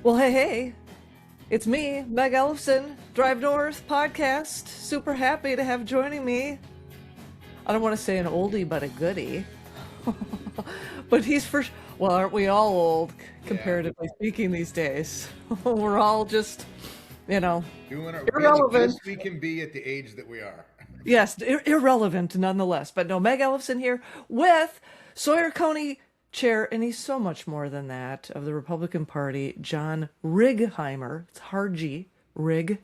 Well, hey, it's me, Meg Ellefson, Drive North podcast. Super happy to have joining me. I don't want to say an oldie, but a goodie. But he's well, aren't we all old, Yeah, comparatively speaking, these days? We're all just, doing we're the irrelevant. best we can be at the age that we are. Yes, irrelevant nonetheless. But no, Meg Ellefson here with Sawyer County Chair, and he's so much more than that, of the Republican Party, John Righeimer. It's hard G, Rig.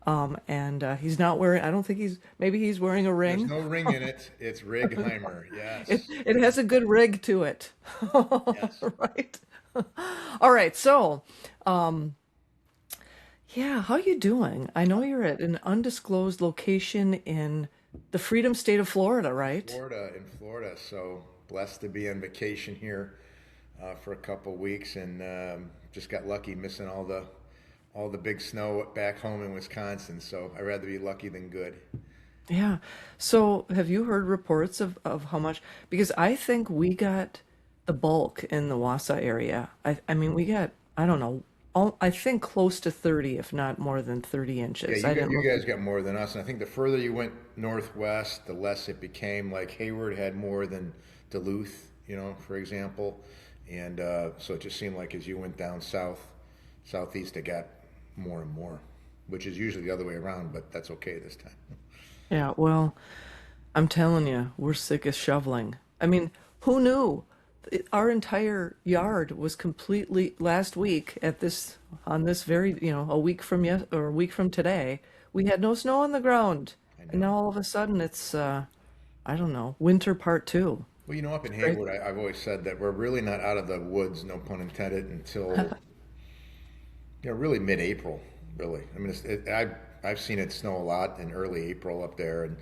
And he's not wearing, I don't think maybe he's wearing a There's ring. no ring in it. It's Righeimer. It, Yes. it has a good rig to it. Yes. Right. All right. So, yeah, how you doing? I know you're at an undisclosed location in the Freedom State of Florida, right? In Florida. So blessed to be on vacation here for a couple weeks, and just got lucky missing all the big snow back home in Wisconsin. So I'd rather be lucky than good. Yeah. So have you heard reports of how much? Because I think we got the bulk in the Wausau area. I mean, we got, I don't know, I think close to 30, if not more than 30 Yeah, inches. you guys got more than us, and I think the further you went northwest, the less it became. Like Hayward had more than Duluth, for example, and so it just seemed like as you went down southeast, it got more and more, which is usually the other way around, but that's okay this time. Yeah, well, I'm telling you, we're sick of shoveling. I mean, who knew? Our entire yard was completely last week on this very, a week from or a week from today, we had no snow on the ground. I And know. now all of a sudden it's, I don't know, winter part two. Well, up in Right? Hayward, I've always said that we're really not out of the woods, no pun intended, until really mid-April. Really, I mean, I've seen it snow a lot in early April up there, and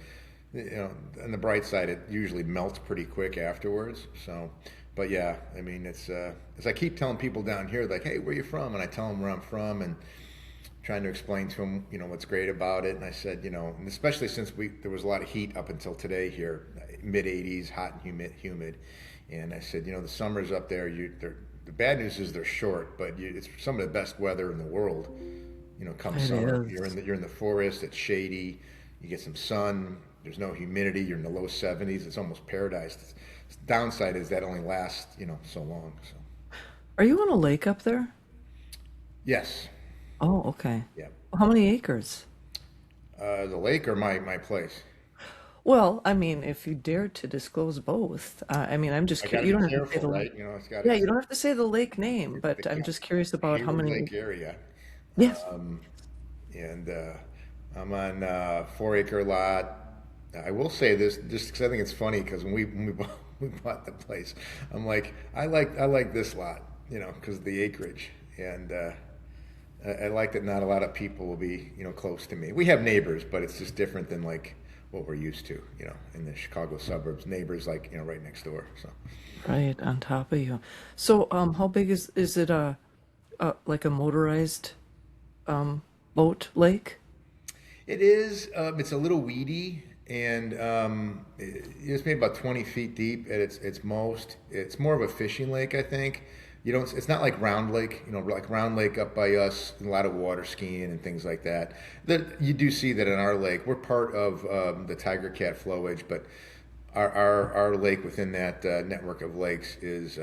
on the bright side, it usually melts pretty quick afterwards. So, but yeah, I mean, it's as I keep telling people down here, like, hey, where you from? And I tell them where I'm from, and trying to explain to them, what's great about it. And I said, and especially since there was a lot of heat up until today here, mid 80s, hot and humid. And I said, the summers up there, the bad news is they're short, but it's some of the best weather in the world. Come It summer, is. you're in the forest. It's shady. You get some sun. There's no humidity. You're in the low 70s. It's almost paradise. The downside is that only lasts so long. So Are you on a lake up there? yes, Oh, okay. yeah. How many acres? The lake or my place. Well, I mean, if you dare to disclose both, I mean, I'm just I got curious. to You be don't have to say careful, right? It's got yeah, you don't have to say the lake name, the but I'm just curious about how Hayward many. Lake area. Yes. And I'm on a 4 acre lot. I will say this just because I think it's funny because we bought the place, I'm like I like this lot, because of the acreage, and I like that not a lot of people will be close to me. We have neighbors, but it's just different than like what we're used to, in the Chicago suburbs. Neighbors like right next door. So Right on top of you. So, how big is it? Like a motorized boat lake? it is. It's a little weedy, and it's maybe about 20 feet deep at its most. It's more of a fishing lake, I think. You don't. It's not like Round Lake. Like Round Lake up by us, a lot of water skiing and things like that. That you do see that in our lake. We're part of the Tiger Cat flowage, but our lake within that network of lakes is.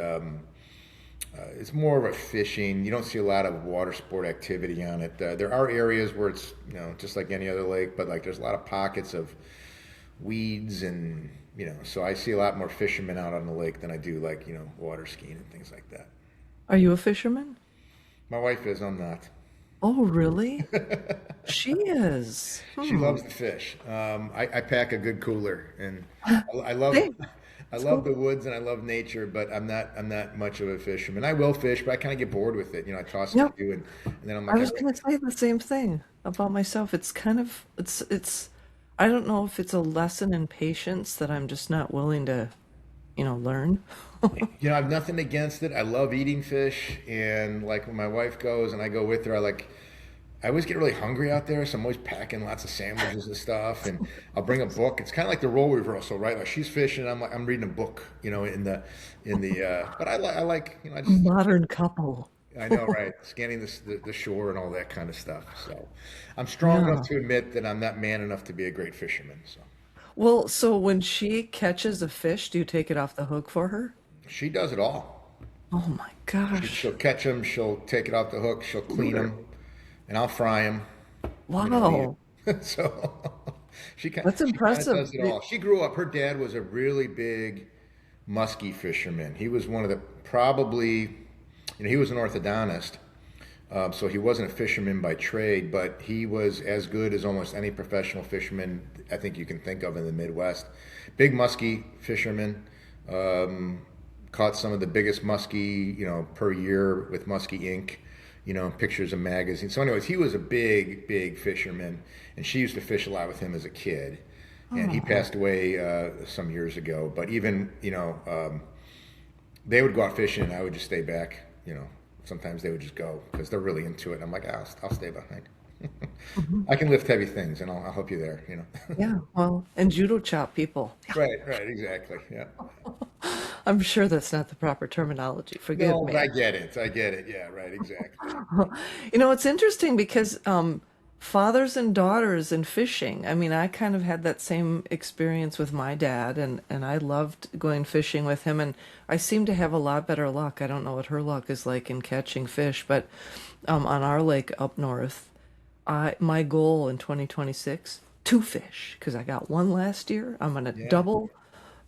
It's more of a fishing. You don't see a lot of water sport activity on it. There are areas where it's just like any other lake, but like there's a lot of pockets of weeds and So I see a lot more fishermen out on the lake than I do like water skiing and things like that. Are you a fisherman? My wife is. I'm not. Oh, really? She is. She loves to fish. I pack a good cooler, and I love Hey, I it's love cool. the woods and I love nature, but I'm not much of a fisherman. I will fish, but I kind of get bored with it. I toss a Yep. few, and then I'm I like, was gonna say the same thing about myself. It's kind of it's I don't know if it's a lesson in patience that I'm just not willing to, learn. I have nothing against it. I love eating fish, and like when my wife goes and I go with her, I always get really hungry out there, so I'm always packing lots of sandwiches and stuff, and I'll bring a book. It's kind of like the role reversal, right? Like she's fishing, I'm reading a book, in the. But I like, I just Modern couple. I know, right? Scanning the shore and all that kind of stuff. So I'm strong enough Yeah. to admit that I'm not man enough to be a great fisherman. So Well, so when she catches a fish, do you take it off the hook for her? she does it all. Oh my She'll gosh. catch them, she'll take it off the hook, she'll clean them, and I'll fry them, and eat Wow. them. So That's she kind of impressive. does it all. She grew up. Her dad was a really big muskie fisherman. He was one of the probably, he was an orthodontist, so he wasn't a fisherman by trade, but he was as good as almost any professional fisherman I think you can think of in the Midwest. Big muskie fisherman. Um, Caught some of the biggest muskie, per year with Muskie Inc. Pictures of magazines. So, anyways, he was a big, big fisherman, and she used to fish a lot with him as a kid. And he Oh, passed away some years ago. But even, they would go out fishing, and I would just stay back. Sometimes they would just go because they're really into it. And I'm like, I'll stay behind. mhm. I can lift heavy things, and I'll help you there. Yeah. Well, and judo chop people. Yeah. Right, exactly. Yeah. I'm sure that's not the proper terminology. Forgive No, but I me. get it. I get it. Yeah, right, exactly. It's interesting because fathers and daughters in fishing. I mean, I kind of had that same experience with my dad, and I loved going fishing with him, and I seem to have a lot better luck. I don't know what her luck is like in catching fish, but on our lake up north, my goal in 2026, two fish, because I got one last year. I'm gonna Yeah. double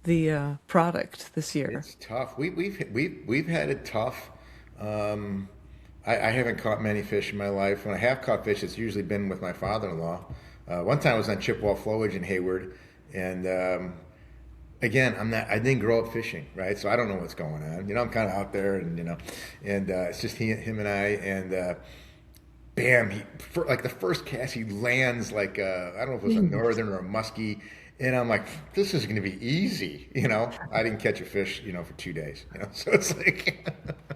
the product this year. It's tough. We've had it tough. Um, I haven't caught many fish in my life. When I have caught fish, it's usually been with my father-in-law. One time I was on Chippewa flowage in Hayward, and again, I didn't grow up fishing, right? So I don't know what's going on. I'm kind of out there, and it's just him and I, and bam, like the first cast, he lands like I don't know if it was a Jeez. northern or a muskie, and I'm like, this is going to be easy. I didn't catch a fish, for 2 days. So it's like,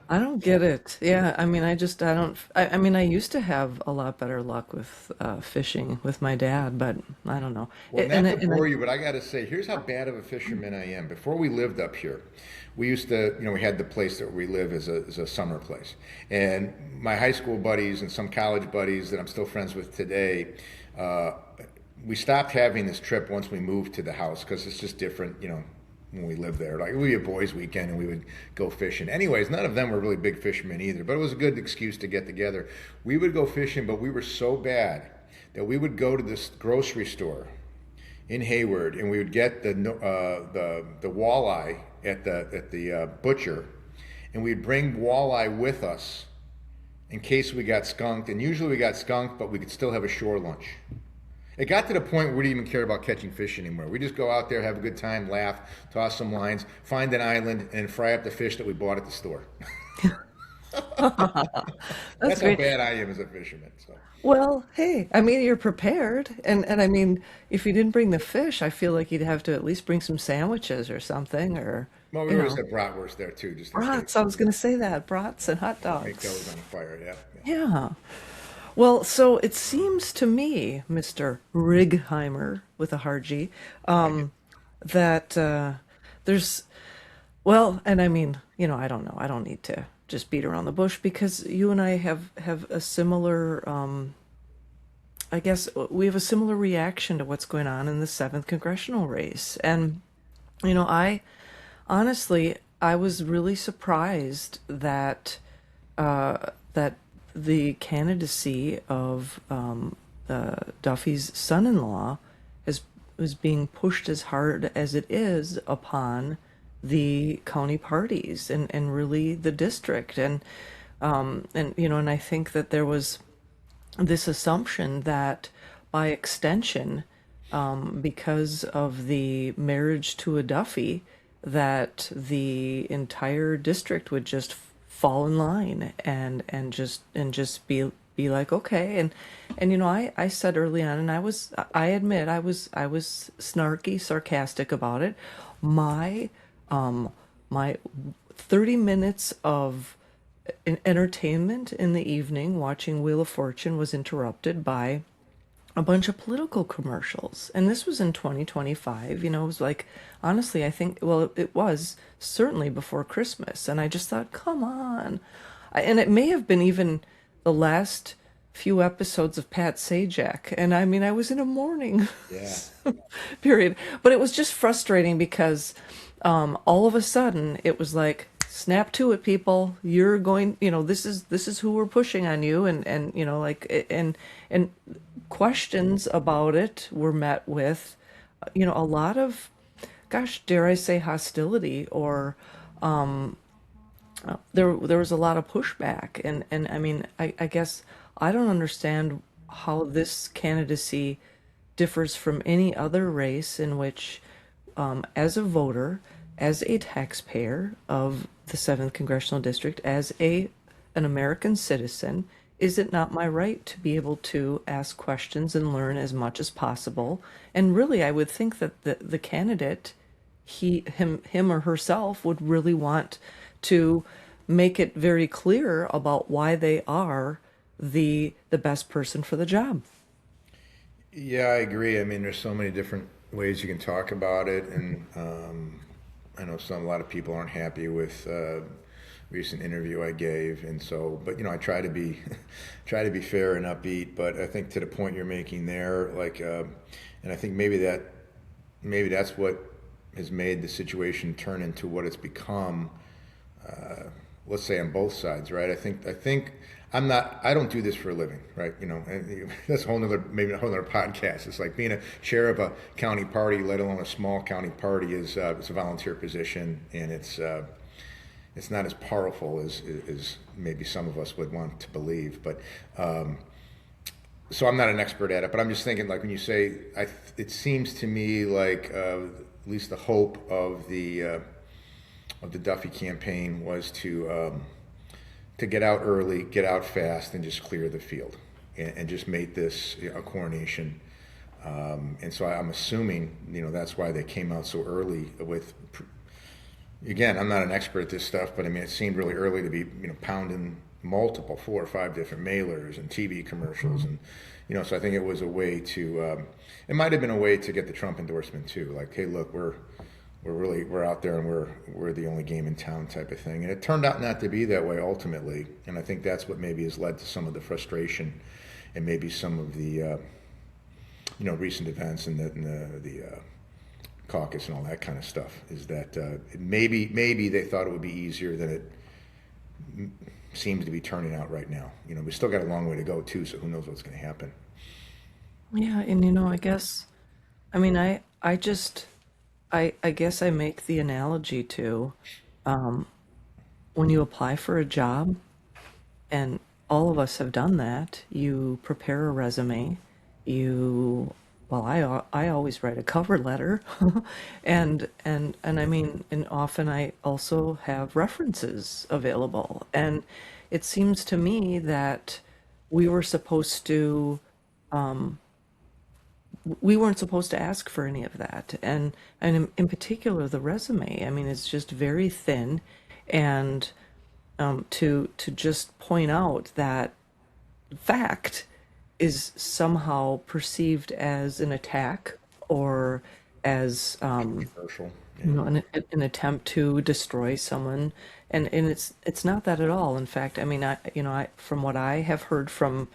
I don't get it. Yeah, I mean, I don't, I mean, I used to have a lot better luck with fishing with my dad, but I don't know. well, And, not to and I, bore you, but I got to say, here's how bad of a fisherman I am. Before we lived up here, we used to, we had the place that we live as a summer place. And my high school buddies and some college buddies that I'm still friends with today, uh, we stopped having this trip once we moved to the house because it's just different, when we lived there. Like, it would be a boys' weekend and we would go fishing. Anyways, none of them were really big fishermen either, but it was a good excuse to get together. We would go fishing, but we were so bad that we would go to this grocery store in Hayward, and we would get the walleye at the butcher, and we'd bring walleye with us in case we got skunked. And usually we got skunked, but we could still have a shore lunch. It got to the point where we didn't even care about catching fish anymore. We just go out there, have a good time, laugh, toss some lines, find an island, and fry up the fish that we bought at the store. that's That's how great. bad I am as a fisherman. So, Well, hey, I mean, you're prepared, and I mean, if you didn't bring the fish, I feel like you'd have to at least bring some sandwiches or something, or well, we you always know, have bratwurst there too, just in brats. case. I was going to say that, brats and hot Make those dogs. on fire. Yeah, yeah. Yeah. Well, so it seems to me, Mr. Righeimer with a hard G, I get. that there's, well, and I mean, I don't know. I don't need to just beat around the bush because you and I have a similar, I guess we have a similar reaction to what's going on in the seventh congressional race. And, I honestly, I was really surprised that the candidacy of Duffy's son-in-law is being pushed as hard as it is upon the county parties and really the district and I think that there was this assumption that by extension, because of the marriage to a Duffy, that the entire district would just fall in line and just be like okay and I said early on and I admit I was snarky sarcastic about it. My um my 30 minutes of entertainment in the evening watching Wheel of Fortune was interrupted by a bunch of political commercials. And this was in 2025. It was like, honestly, I think, well, it was certainly before Christmas. And I just thought, come on. and it may have been even the last few episodes of Pat Sajak. And I mean, I was in a mourning Yeah. period, but it was just frustrating because all of a sudden it was like, snap to it, people. You're going, this is who we're pushing on you, and like, and questions about it were met with, a lot of, gosh, dare I say, hostility, or there was a lot of pushback, and I mean, I guess I don't understand how this candidacy differs from any other race in which, as a voter, as a taxpayer of the 7th Congressional District, as an American citizen, is it not my right to be able to ask questions and learn as much as possible? And really, I would think that the candidate, him or herself, would really want to make it very clear about why they are the best person for the job. Yeah, I agree. I mean, there's so many different ways you can talk about it, and I know a lot of people aren't happy with recent interview I gave, and so, but I try to be try to be fair and upbeat. But I think to the point you're making there, like, and I think maybe that's what has made the situation turn into what it's become. Let's say on both sides, right? I think I don't do this for a living, right? And that's a whole nother, maybe a whole nother podcast. It's like being a chair of a county party, let alone a small county party, it's a volunteer position, and it's not as powerful as maybe some of us would want to believe. But so I'm not an expert at it, but I'm just thinking, like, when you say, it seems to me like at least the hope of the Duffy campaign was to get out early, get out fast, and just clear the field, and just make this a coronation. And so I'm assuming, that's why they came out so early with. Again, I'm not an expert at this stuff, but I mean, it seemed really early to be, pounding multiple 4 or 5 different mailers and TV commercials, and so I think it was a way to. It might have been a way to get the Trump endorsement too, like, hey, look, we're out there, and we're the only game in town, type of thing. And it turned out not to be that way ultimately, and I think that's what maybe has led to some of the frustration, and maybe some of the recent events, and the caucus and all that kind of stuff, is that maybe they thought it would be easier than it seems to be turning out right now. We still got a long way to go too, so who knows what's going to happen. Yeah, and I guess, I mean, I just, I guess I make the analogy to, when you apply for a job, and all of us have done that. You prepare a resume. You, well, I always write a cover letter, and I mean, and often I also have references available. And it seems to me that we were supposed to we weren't supposed to ask for any of that. And in particular, the resume, I mean, it's just very thin. And to just point out that fact is somehow perceived as an attack, or as Controversial. Yeah. an attempt to destroy someone, and it's not that at all. In fact, I mean, from what I have heard from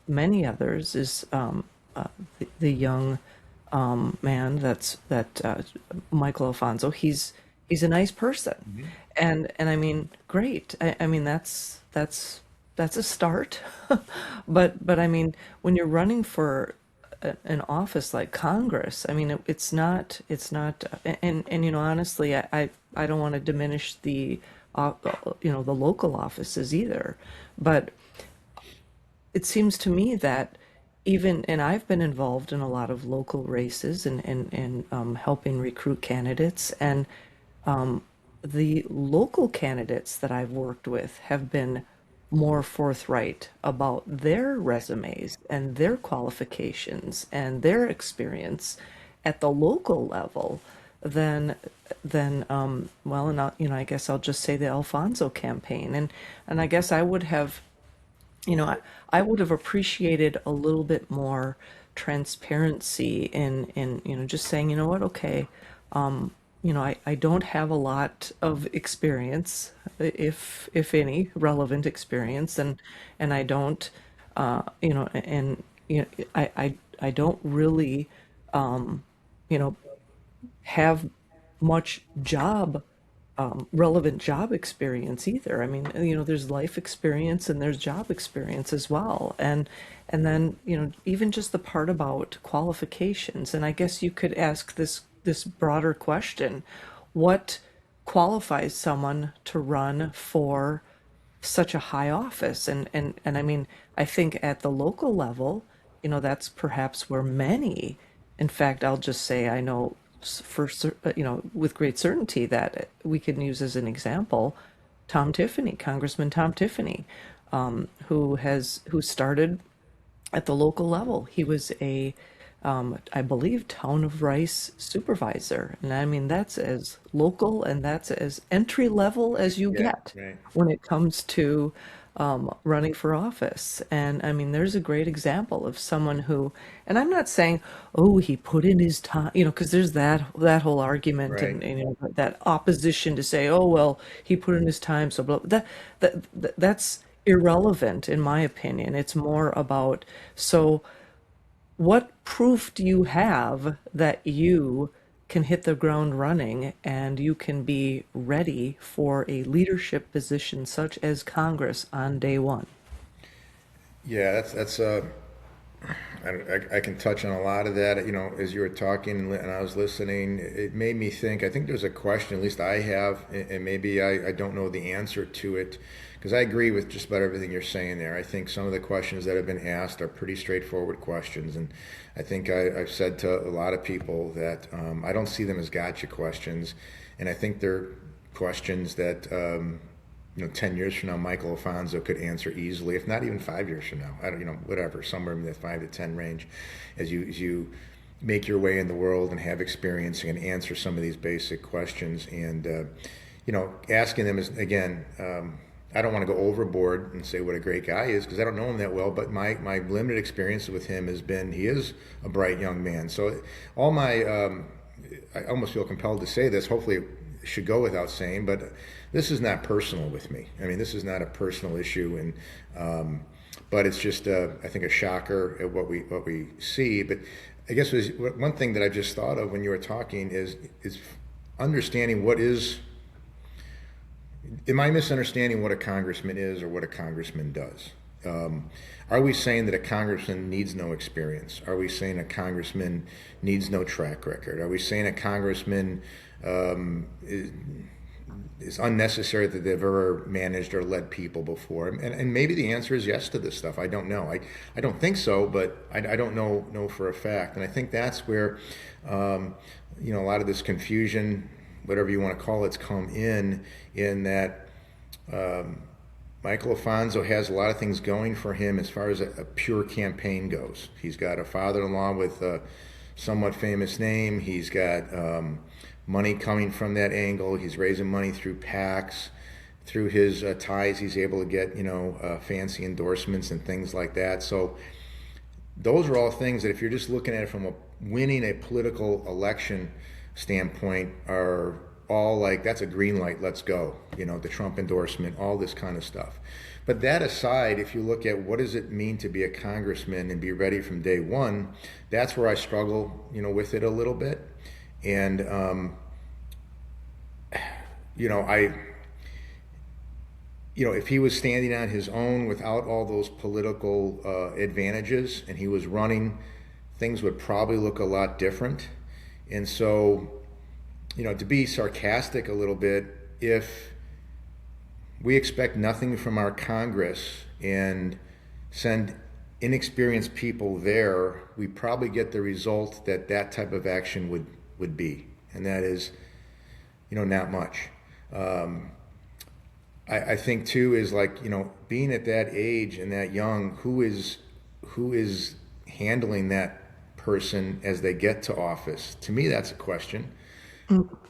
many others, is the young man that Michael Alfonso. He's a nice person, and I mean, great. I mean, that's a start, but I mean, when you're running for an office like Congress, I mean, it's not, and honestly, I don't want to diminish the local offices either, but it seems to me that even, and I've been involved in a lot of local races, and helping recruit candidates, and the local candidates that I've worked with have been more forthright about their resumes and their qualifications and their experience at the local level than well, and I guess I'll just say the Alfonso campaign, and I guess I would have, I would have appreciated a little bit more transparency in just saying, you know what, okay, I don't have a lot of experience, if any, relevant experience, and I don't, I don't really, you know, have much relevant job experience either. I mean, there's life experience and there's job experience as well. And then, even just the part about qualifications. And I guess you could ask this broader question. What qualifies someone to run for such a high office? And I mean, I think at the local level, that's perhaps where many, in fact, I'll just say I know with great certainty that we can use as an example Tom Tiffany, Congressman Tom Tiffany, who started at the local level. He was I believe, town of Rice supervisor. And I mean, that's as local and that's as entry level as you Yeah, get right, when it comes to running for office. And I mean, there's a great example of someone who, and I'm not saying, oh, he put in his time, because there's that whole argument right. and that opposition to say, oh, well, he put in his time, so blah, that's irrelevant in my opinion. It's more about, so what proof do you have that you can hit the ground running and you can be ready for a leadership position such as Congress on day one? Yeah, that's I can touch on a lot of that. As you were talking and I was listening, it made me think. I think there's a question, at least I have, and maybe I don't know the answer to it, because I agree with just about everything you're saying there. I think some of the questions that have been asked are pretty straightforward questions, and I think I've said to a lot of people that I don't see them as gotcha questions, and I think they're questions that 10 years from now, Michael Alfonso could answer easily, if not even 5 years from now. I don't, whatever, somewhere in the 5 to 10 range, as you make your way in the world and have experience and answer some of these basic questions. And, asking them is, again, I don't want to go overboard and say what a great guy is because I don't know him that well, but my limited experience with him has been he is a bright young man. So all my, I almost feel compelled to say this, hopefully it should go without saying, but this is not personal with me. I mean, this is not a personal issue, but it's just I think a shocker at what we see. But I guess one thing that I just thought of when you were talking is understanding what is. Am I misunderstanding what a congressman is or what a congressman does? Are we saying that a congressman needs no experience? Are we saying a congressman needs no track record? Are we saying a congressman is unnecessary that they've ever managed or led people before? And maybe the answer is yes to this stuff. I don't know. I don't think so, but I don't know for a fact. And I think that's where a lot of this confusion, whatever you want to call it's come in that Michael Alfonso has a lot of things going for him as far as a pure campaign goes. He's got a father-in-law with a somewhat famous name. He's got money coming from that angle. He's raising money through PACs. Through his ties, he's able to get fancy endorsements and things like that. So those are all things that if you're just looking at it from winning a political election standpoint are all like, that's a green light, let's go. The Trump endorsement, all this kind of stuff. But that aside, if you look at what does it mean to be a congressman and be ready from day one, that's where I struggle, with it a little bit. And, if he was standing on his own without all those political advantages and he was running, things would probably look a lot different. And so, to be sarcastic a little bit, if we expect nothing from our Congress and send inexperienced people there, we probably get the result that type of action would be. And that is, not much. I think too is like, being at that age and that young, who is handling that person as they get to office? To me, that's a question.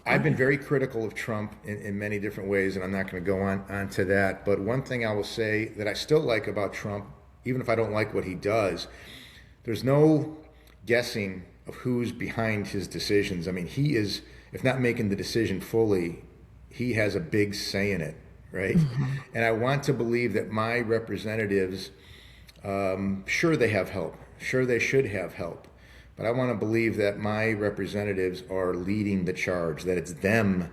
I've been very critical of Trump in many different ways, and I'm not going to go on to that. But one thing I will say that I still like about Trump, even if I don't like what he does, there's no guessing of who's behind his decisions. I mean, he is if not making the decision fully, he has a big say in it, right? Mhm. And I want to believe that my representatives, sure they have help, sure they should have help, but I want to believe that my representatives are leading the charge, that it's them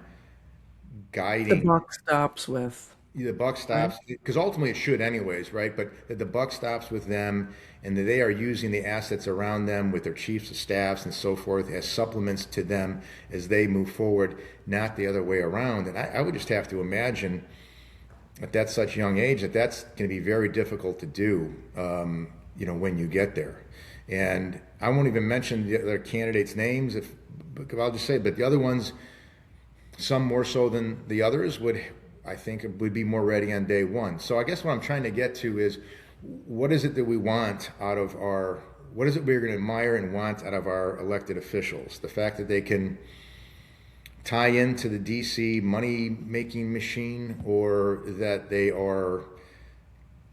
The guiding. buck stops with, The buck right? stops because ultimately it should anyways, right? But that the buck stops with them, and that they are using the assets around them with their chiefs of staffs and so forth as supplements to them as they move forward, not the other way around. And I would just have to imagine at that such young age that that's going to be very difficult to do, when you get there. And I won't even mention the other candidates' names. If I'll just say, but the other ones, some more so than the others, would I think would be more ready on day one. So I guess what I'm trying to get to is, what is it that we want out of our, what is it we're going to admire and want out of our elected officials? The fact that they can tie into the DC money making machine, or that they are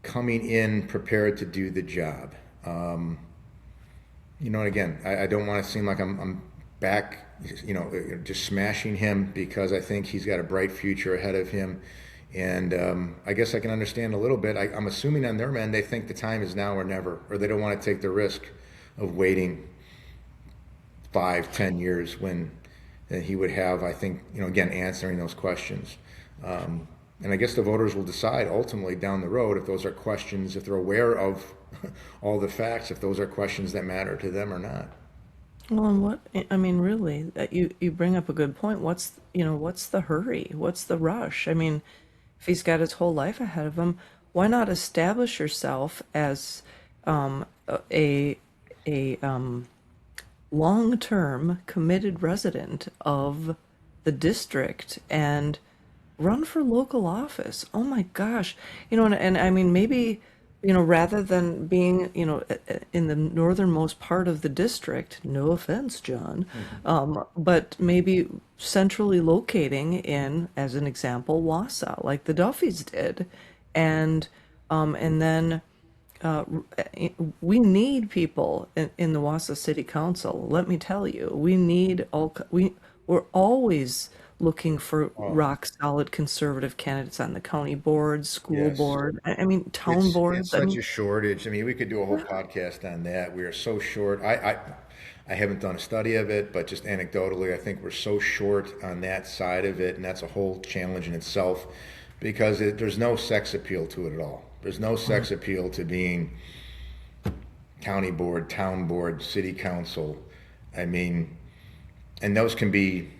coming in prepared to do the job. And again, I don't want to seem like I'm back, just smashing him, because I think he's got a bright future ahead of him. And I guess I can understand a little bit. I'm assuming on their end they think the time is now or never, or they don't want to take the risk of waiting 5, 10 years when he would have, I think, again, answering those questions. And I guess the voters will decide ultimately down the road if those are questions, if they're aware of all the facts, if those are questions that matter to them or not. Well, and what, I mean, really, that you bring up a good point. What's the hurry? What's the rush? I mean, if he's got his whole life ahead of him, why not establish yourself as a long-term committed resident of the district and run for local office? Oh my gosh. And I mean, maybe, rather than being, in the northernmost part of the district, no offense, John, Mhm. but maybe centrally locating in, as an example, Wausau, like the Duffys did. And then we need people in the Wausau City Council. Let me tell you, we're always looking for Oh, rock solid conservative candidates on the county board, school yes. board. I mean, town It's boards. I such mean, a shortage. I mean, we could do a whole yeah. podcast on that. We are so short. I haven't done a study of it, but just anecdotally, I think we're so short on that side of it, and that's a whole challenge in itself, because there's no sex appeal to it at all. There's no sex appeal to being county board, town board, city council. I mean, and those can be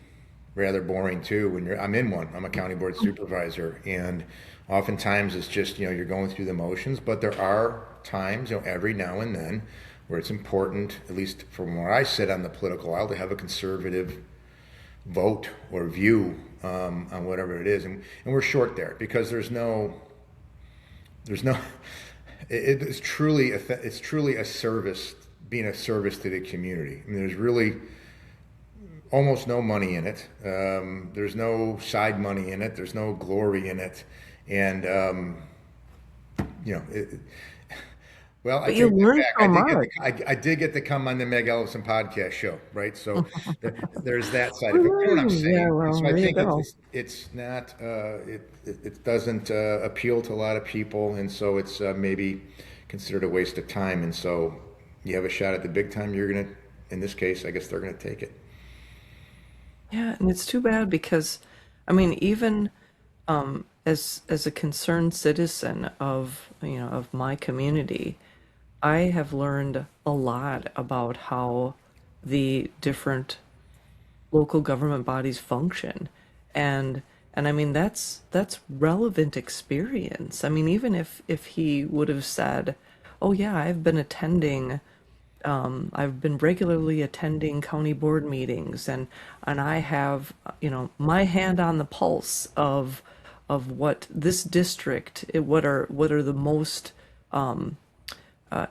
rather boring too when I'm in one. I'm a county board supervisor, and oftentimes it's just, you're going through the motions, but there are times, every now and then, where it's important, at least from where I sit on the political aisle, to have a conservative vote or view on whatever it is. And we're short there because there's no it's truly a service, being a service to the community. I mean, there's really almost no money in it. There's no side money in it. There's no glory in it. And you know, it, well, I But you take that learn back. so much. I did get to come on the Meg Ellison podcast show, right? So there's that side of it. You know what I'm Woo-hoo. Yeah, saying? And well, so I there you think go. it's not it doesn't appeal to a lot of people, and so it's maybe considered a waste of time. And so you have a shot at the big time. You're gonna, in this case, I guess they're gonna take it. Yeah, and it's too bad because, I mean, even as a concerned citizen of, of my community, I have learned a lot about how the different local government bodies function. And I mean, that's relevant experience. I mean, even if he would have said, "Oh yeah, I've been regularly attending county board meetings, and I have, my hand on the pulse of what this district, what are the most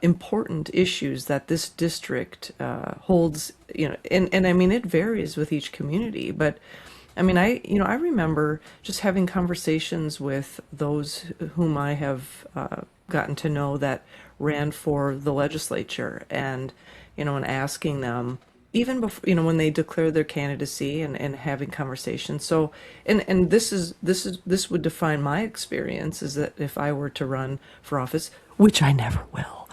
important issues that this district holds, and I mean, it varies with each community, but I mean, I remember just having conversations with those whom I have gotten to know that ran for the legislature, and asking them, even before, when they declare their candidacy and having conversations. So, and this would define my experience is that if I were to run for office, which I never will,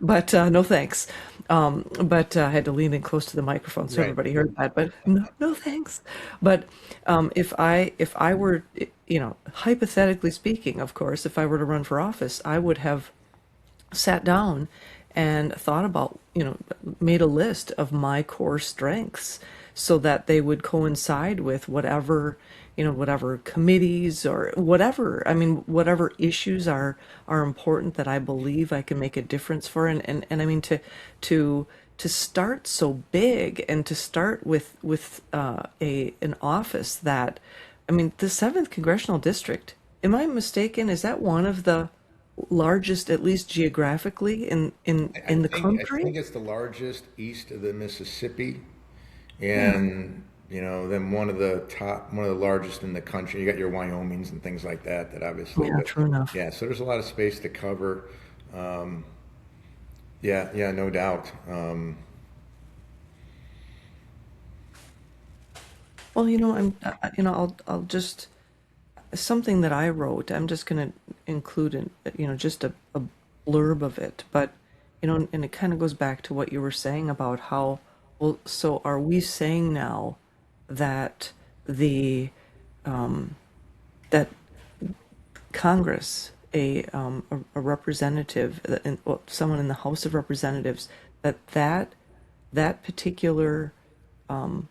but no thanks. But I had to lean in close to the microphone so Right. everybody heard that. But no thanks. But if I were, hypothetically speaking, of course, if I were to run for office, I would have sat down and thought about, made a list of my core strengths so that they would coincide with whatever committees or whatever, I mean, whatever issues are important that I believe I can make a difference for. And I mean, to start so big and to start with an office that, I mean, the 7th congressional district, am I mistaken? Is that one of the largest, at least geographically, in the I country? think it's the largest east of the Mississippi, and then one of the largest in the country. You got your Wyomings and things like that, that obviously, Yeah, but true enough. yeah. So there's a lot of space to cover. Um, yeah, yeah, no doubt. Well, I'll just something that I wrote. I'm just going to include just a blurb of it, but and it kind of goes back to what you were saying about how, well, so are we saying now that the that Congress, a representative, well, someone in the House of Representatives, that particular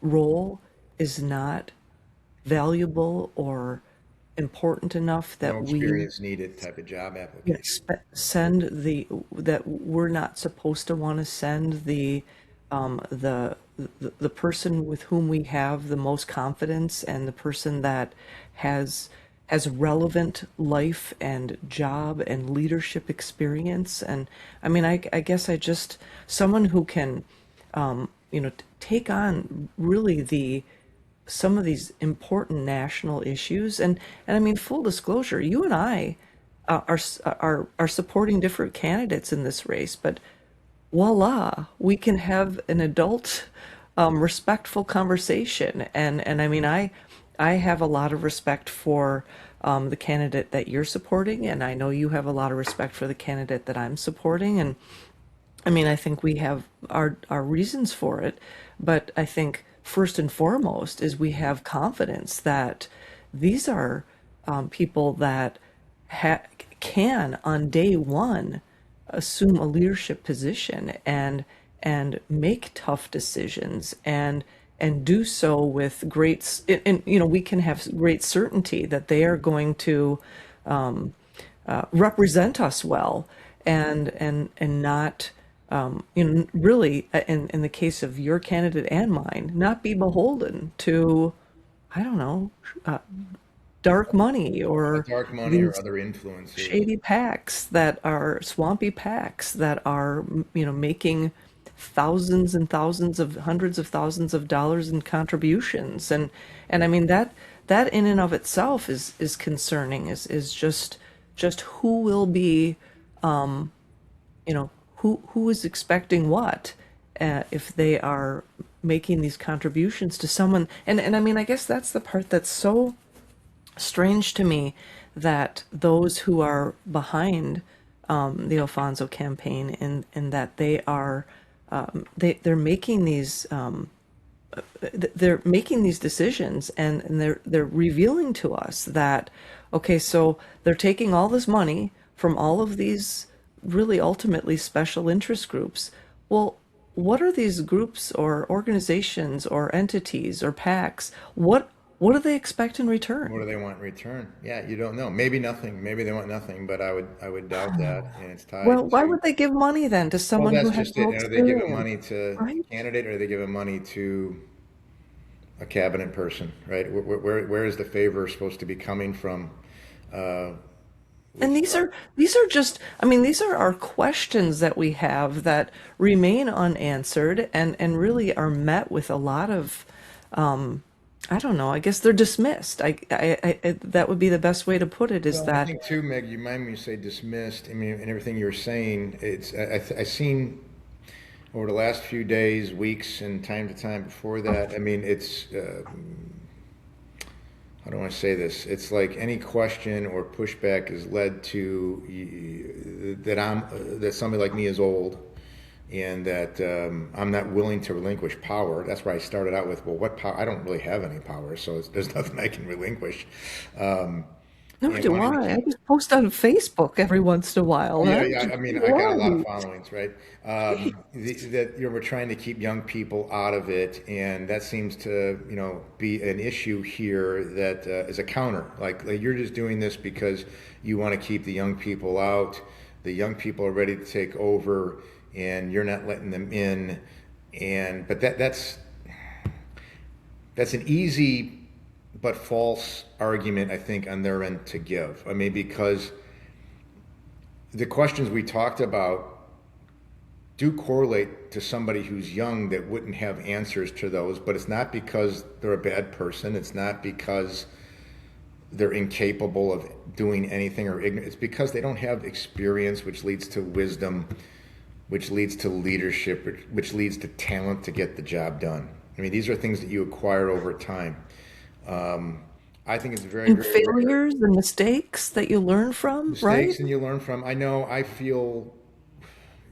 role is not valuable or important enough No that we experience needed type of job yeah, application. send that we're not supposed to want to send the person with whom we have the most confidence and the person that has relevant life and job and leadership experience. And I mean, I guess I just someone who can take on really the some of these important national issues. And I mean, full disclosure, you and I are supporting different candidates in this race, but voila, we can have an adult, respectful conversation. And I mean, I have a lot of respect for the candidate that you're supporting, and I know you have a lot of respect for the candidate that I'm supporting. And I mean, I think we have our reasons for it, but I think first and foremost is we have confidence that these are people that can on day one assume a leadership position and make tough decisions and do so with and we can have great certainty that they are going to represent us well and not really in the case of your candidate and mine, not be beholden to, I don't know, dark money or Dark money or these other influences. shady PACs that are swampy PACs that are making thousands and thousands of hundreds of thousands of dollars in contributions. And I mean that in and of itself is concerning, is just who will be, who is expecting what, if they are making these contributions to someone. And I mean, I guess that's the part that's so strange to me, that those who are behind the Alfonso campaign, and that they are they're making these decisions, and they're revealing to us that, okay, so they're taking all this money from all of these really ultimately special interest groups. Well, what are these groups or organizations or entities or PACs? What do they expect in What do return? they want in return? Yeah, you don't know. Maybe nothing. Maybe they want nothing, but I would doubt that. And it's tied Well, why to, would they give money then to well, someone who that's has just it. no Are they giving experience, money to right? a candidate, or are they giving money to a cabinet person, right? Where is the favor supposed to be coming from? Uh, And with these are just, I mean, these are our questions that we have that remain unanswered and really are met with a lot of, I don't know, I guess they're dismissed. That would be the best way to put it, is Well, I that, think too, Meg, you mind me say dismissed. I mean, and everything you were saying, it's I seen. over the last few days, weeks, and time to time before that, I mean, it's how do I say this? It's like any question or pushback has led to that somebody like me is old, and that I'm not willing to relinquish power. That's why I started out with, well, what power? I don't really have any power, so there's nothing I can relinquish. Um, Never and do wanting to I. I keep just post on Facebook every once in a while. Yeah, Huh? yeah. I mean, I got a lot of followings, right? That we're trying to keep young people out of it, and that seems to, be an issue here that is a counter. Like you're just doing this because you want to keep the young people out. The young people are ready to take over, and you're not letting them in. But that's an easy but false argument, I think, on their end to give. I mean, because the questions we talked about do correlate to somebody who's young that wouldn't have answers to those, but it's not because they're a bad person. It's not because they're incapable of doing anything or ignorant. It's because they don't have experience, which leads to wisdom, which leads to leadership, which leads to talent to get the job done. I mean, these are things that you acquire over time. I think it's very, And very rare. failures and mistakes that you learn from, right? Mistakes and you learn from. I feel,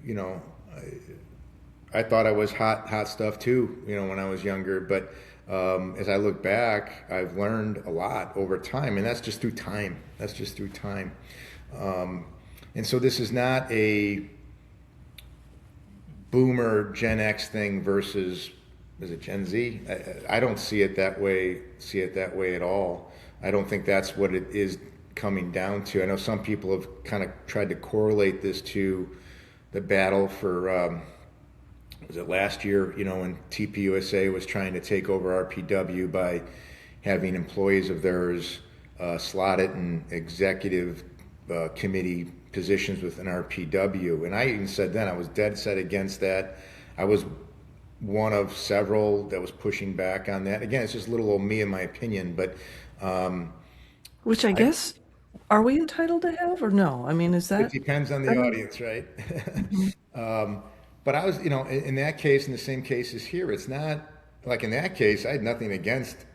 you know, I thought I was hot stuff too, when I was younger. But as I look back, I've learned a lot over time, and that's just through time. That's just through time. And so this is not a boomer Gen X thing versus, is it Gen Z? I don't see it that way. See it that way at all. I don't think that's what it is coming down to. I know some people have kind of tried to correlate this to the battle for was it last year, when TPUSA was trying to take over RPW by having employees of theirs slotted in executive committee positions within RPW. And I even said then I was dead set against that. I was one of several that was pushing back on that. Again, it's just little old me in my opinion, but Which I I, guess, are we entitled to have or no? I mean, is it that, depends on I the don't, audience, right? mhm. But I was, in that case, in the same case as here, it's not like in that case, I had nothing against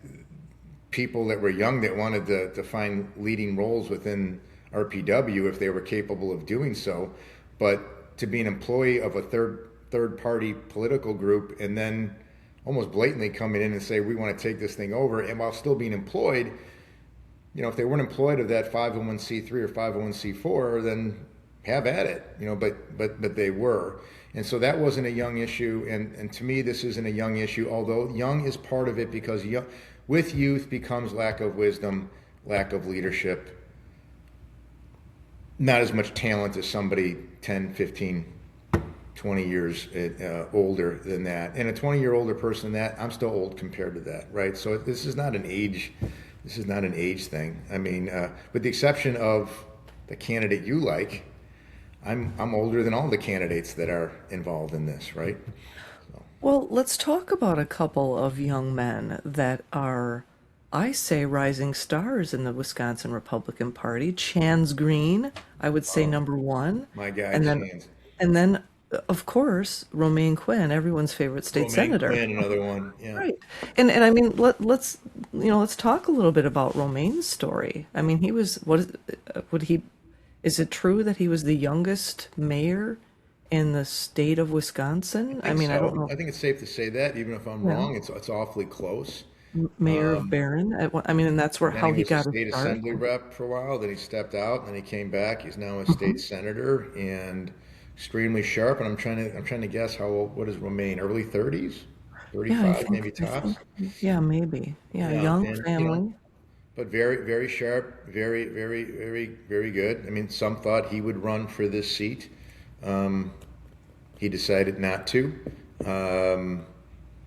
people that were young that wanted to find leading roles within RPW if they were capable of doing so. But to be an employee of a third party political group and then almost blatantly coming in and say we want to take this thing over, and while still being employed, if they weren't employed of that 501c3 or 501c4, then have at it, but they were. And so that wasn't a young issue. And to me, this isn't a young issue, although young is part of it because with youth becomes lack of wisdom, lack of leadership, not as much talent as somebody 10, 15, 20 years older than that. And a 20-year older person than that, I'm still old compared to that, right? So this is not an age thing. I mean, with the exception of the candidate you like, I'm older than all the candidates that are involved in this, right? So, Well, let's talk about a couple of young men that are, I say, rising stars in the Wisconsin Republican Party. Chance Green, I would say oh, number one, my guy, and then, Chance. and then, of course, Romaine Quinn, everyone's favorite state Romaine senator. Quinn, another one. Yeah. Right. And I mean, let's talk a little bit about Romaine's story. I mean, he was, would he, is it true that he was the youngest mayor in the state of I Wisconsin? I think mean, I don't so. know. I think it's safe to say that, even if I'm Yeah. wrong, it's awfully close. Mayor of Barron. I mean, and that's where Then how he he was a got his state start. assembly rep for a while. Then he stepped out. And then he came back. He's now a Mhm. state senator and extremely sharp. And I'm trying to guess how old. What is Romaine? Early 30s, Yeah, I 35 think maybe I tops. think yeah, maybe. Yeah, Yeah, young and family. but very very sharp, very very very very good. I mean, some thought he would run for this seat. Um, he decided not to. Um,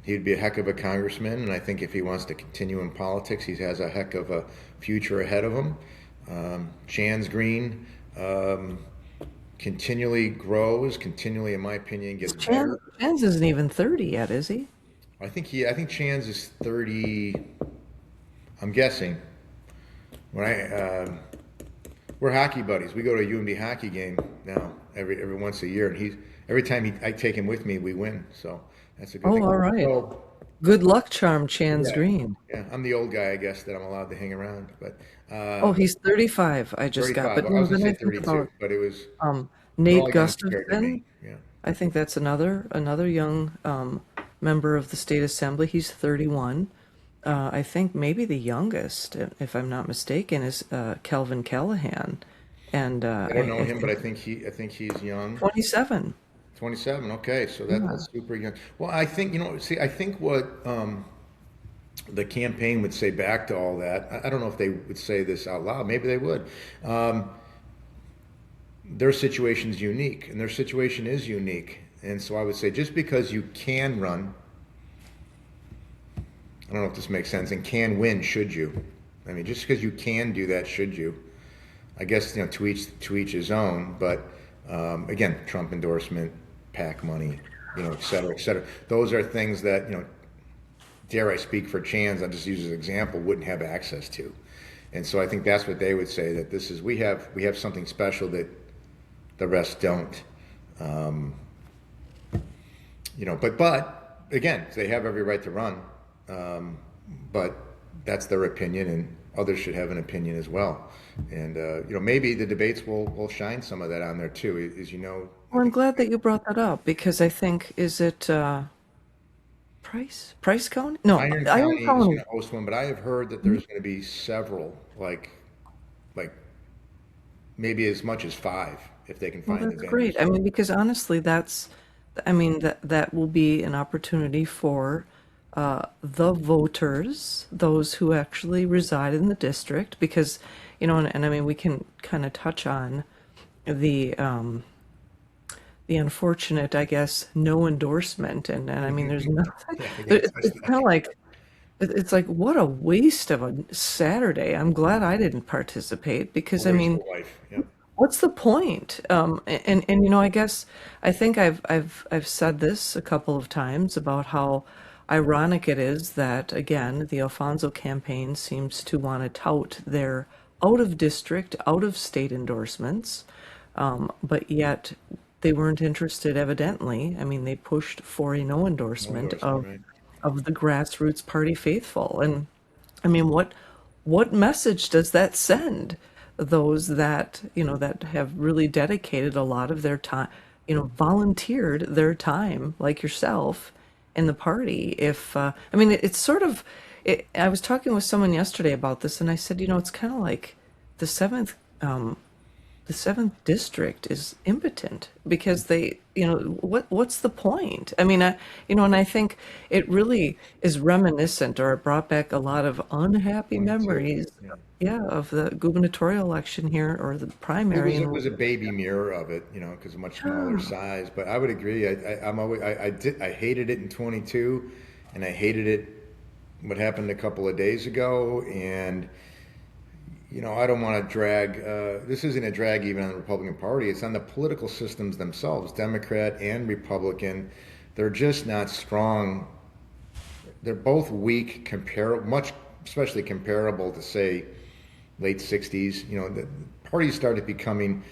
He'd be a heck of a congressman, and I think if he wants to continue in politics, he has a heck of a future ahead of him. Chance Green um, continually grows, continually, in my opinion, gets better. Chance isn't even 30 yet, is he? I think Chance is 30. I'm guessing. When we're hockey buddies. We go to a UMD hockey game now every once a year, and every time I take him with me, we win. So that's a good Oh, thing. all right. So Good luck charm, Chan's yeah, Green. yeah, I'm the old guy, I guess, that I'm allowed to hang around. But Oh, he's 35. I just got. 35. But Well, I was gonna then say I think 32, about but it was um, they're Nate all young compared to Gustafson. me. Yeah. I think that's another young member of the state assembly. He's 31. I think maybe the youngest, if I'm not mistaken, is Kelvin Callahan, and I don't know I him, but think I think he's young. 27. 27. Okay, so Yeah. that's super young. Well, I think see, I think what the campaign would say back to all that. I don't know if they would say this out loud. Maybe they would. Um, their situation's unique, and their situation is unique. And so I would say, just because you can run, I don't know if this makes sense, and can win, should you? I mean, just because you can do that, should you? I guess to each his own. But again, Trump endorsement, PAC money, et cetera, et cetera. Those are things that dare I speak for Chans, I'll just use as an example, wouldn't have access to. And so I think that's what they would say, that this is we have something special that the rest don't. Um, but again, they have every right to run. Um, but that's their opinion, and others should have an opinion as well. And maybe the debates will shine some of that on there too. As you know, I Well, I'm think glad that you brought that up because I think is it Price County? No, Iron Iron County is going County. to host one, but I have heard that there's going to be several, like maybe as much as five if they can Well, find the that's venues. great. I mean, because honestly, I mean, that will be an opportunity for the voters, those who actually reside in the district, because, and I mean, we can kind of touch on the the unfortunate, I guess, no endorsement, and I mean, there's nothing. Yeah, we got to touch It's kind that. of like it's like what a waste of a Saturday. I'm glad I didn't participate because Well, I there's the mean, wife. Yep. what's the point? And I guess I think I've said this a couple of times about how ironic it is that again the Alfonso campaign seems to want to tout their out of district, out of state endorsements, but yet they weren't interested. Evidently, I mean they pushed for a no No endorsement endorsement, right? of the grassroots party faithful, and I mean, what message does that send those that, that have really dedicated a lot of their time, volunteered their time, like yourself, in the party? If I mean, it's sort of, I was talking with someone yesterday about this, and I said, it's kind of like the seventh the seventh district is impotent because they, what's the point? I mean, and I think it really is reminiscent, or it brought back a lot of unhappy 22. memories, Yeah. yeah, of the gubernatorial election here, or the It primary. was it And was a baby mirror of it, because a much smaller yeah, size. But I would agree. I'm always I hated it in 22, and I hated it what happened a couple of days ago. And I don't want to drag. This isn't a drag even on the Republican Party. It's on the political systems themselves, Democrat and Republican. They're just not strong. They're both weak, especially comparable to say late 60s. The parties started becoming.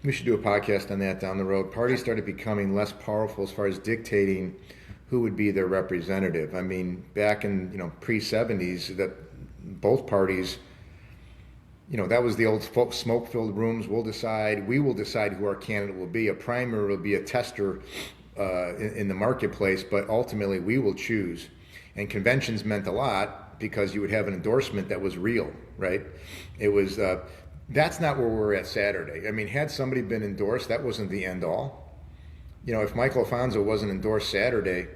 We should do a podcast on that down the road. Parties started becoming less powerful as far as dictating who would be their representative. I mean, back in pre 70s, that both parties. That was the old smoke-filled rooms. We will decide who our candidate will be. A primary will be a tester in the marketplace, but ultimately we will choose. And conventions meant a lot because you would have an endorsement that was real, right? It was. That's not where we're at Saturday. I mean, had somebody been endorsed, that wasn't the end all. If Michael Alfonso wasn't endorsed Saturday,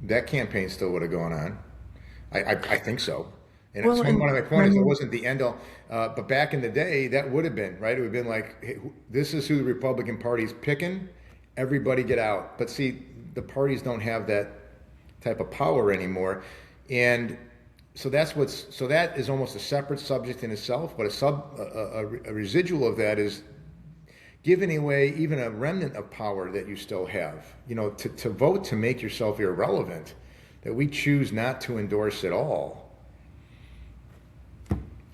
that campaign still would have gone on. I think so. And well, one of my and I points is it mean, wasn't the end all. But back in the day, that would have been, right? It would have been like, hey, this is who the Republican Party's picking. Everybody get out. But see, the parties don't have that type of power anymore. And so that is almost a separate subject in itself. But a residual of that is giving away even a remnant of power that you still have. To vote to make yourself irrelevant, that we choose not to endorse at all.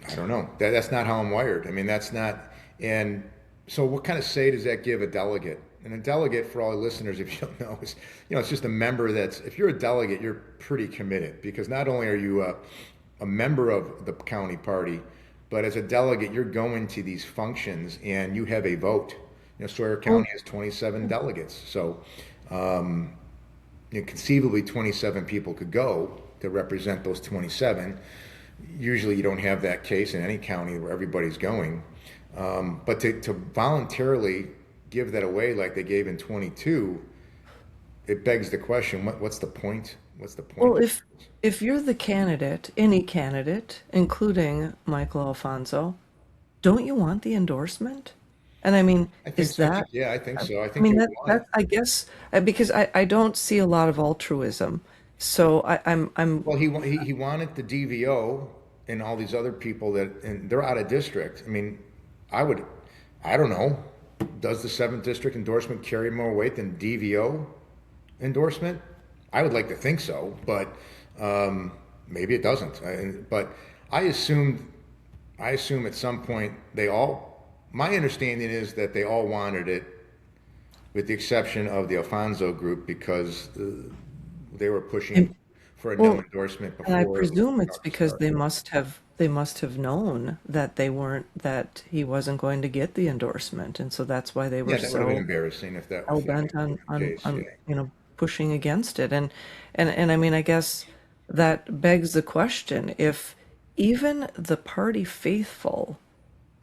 I don't know. That's not how I'm wired. I mean, that's not. And so, what kind of say does that give a delegate? And a delegate, for all the listeners, if you don't know, is, it's just a member that's, if you're a delegate, you're pretty committed because not only are you a member of the county party, but as a delegate, you're going to these functions and you have a vote. Sawyer Well, County has 27 delegates. So, conceivably 27 people could go to represent those 27. Usually you don't have that case in any county where everybody's going. But to voluntarily give that away like they gave in 22, it begs the question, what's the point? What's the well, point? if you're the candidate, any candidate, including Michael Alfonso, don't you want the endorsement? And I mean, I think is so. that, Yeah, I think so. I I think mean, they that, want it. that I guess, because I don't see a lot of altruism. So I'm, Well, he wanted the DVO and all these other people and they're out of district. I mean, I would, I don't know. Does the seventh district endorsement carry more weight than DVO endorsement? I would like to think so, but maybe it doesn't. But I assumed, I assume at some point they all. My understanding is that they all wanted it, with the exception of the Alfonso group, because they were pushing and, for a no well, endorsement and I before the presume it's caucus because started. they must have known that that he wasn't going to get the endorsement, and so that's why they were Yeah, that would have been so embarrassing if that hell if bent that was the case. Yeah. on pushing against it. And I mean, I guess that begs the question, if even the party faithful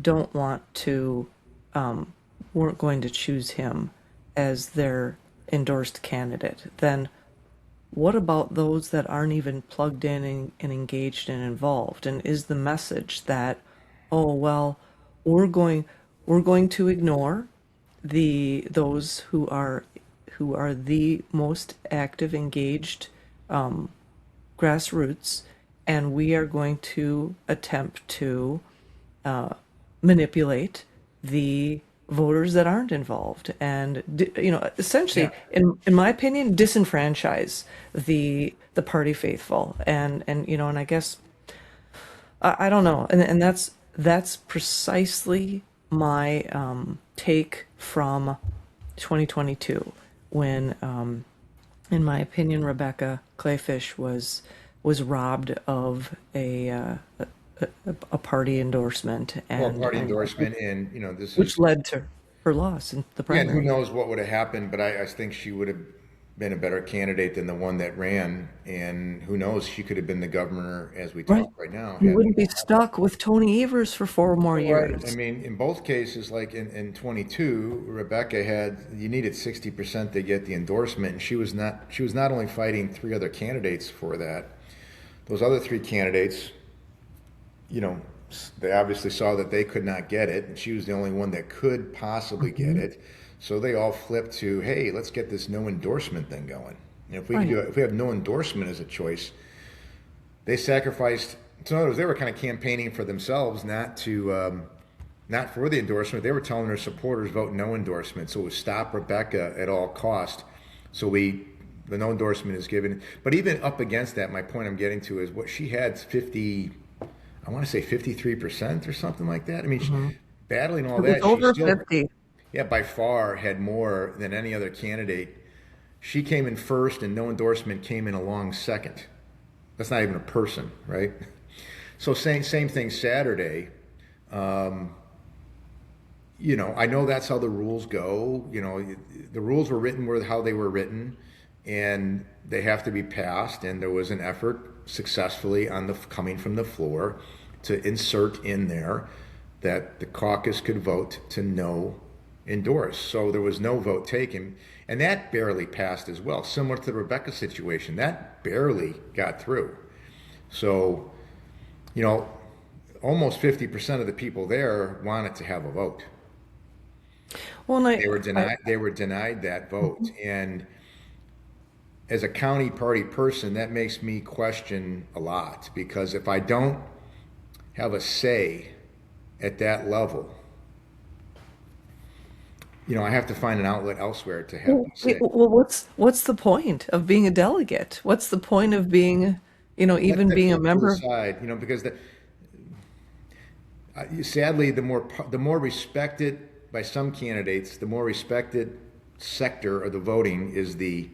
don't want to, weren't going to choose him as their endorsed candidate, then what about those that aren't even plugged in and engaged and involved? And is the message that, oh well, we're going we're going to ignore those who are the most active, engaged, grassroots, and we are going to attempt to manipulate the voters that aren't involved, and Yeah. essentially, in my opinion, disenfranchise the party faithful, and I guess I don't know, and that's precisely my take from 2022, when in my opinion, Rebecca Clayfish was robbed of a party endorsement, Well, and party and endorsement, and this which is, led to her loss in the yeah, and who primary. knows what would have happened, but I think she would have been a better candidate than the one that ran, and who knows, she could have been the governor as we Right. talk right now. You Had wouldn't be stuck with Tony Evers for 4 more years. Right. I mean, in both cases, like in 22, Rebecca you needed 60% to get the endorsement, and she was not only fighting three other candidates for that. Those other three candidates, you know, they obviously saw that they could not get it, and she was the only one that could possibly get Mhm. it. So they all flipped to, hey, let's get this no endorsement thing going. If we can Right. do it, if we have no endorsement as a choice, they sacrificed. So in other words, they were kind of campaigning for themselves, not for the endorsement. They were telling their supporters vote no endorsement, so it was stop Rebecca at all cost. So the no endorsement is given. But even up against that, my point I'm getting to is what she had 50. I want to say 53% or something like that. I mean, Mhm. battling all It was that, she over still, 50. yeah, by far had more than any other candidate. She came in first, and no endorsement came in a long second. That's not even a person, right? So same thing Saturday. Um, I know that's how the rules go. The rules were written where how they were written, and they have to be passed. And there was an effort successfully coming from the floor to insert in there that the caucus could vote to no endorse. So there was no vote taken, and that barely passed as well. Similar to the Rebecca situation, that barely got through. So, you know, almost 50% of the people there wanted to have a vote. Well, and They were I denied that vote. And as a county party person, that makes me question a lot, because if I don't have a say at that level, I have to find an outlet elsewhere to have my say. well, what's the point of being a delegate? What's the point of being, Let even that being a people member? decide, because sadly, the more respected by some candidates, the more respected sector of the voting is the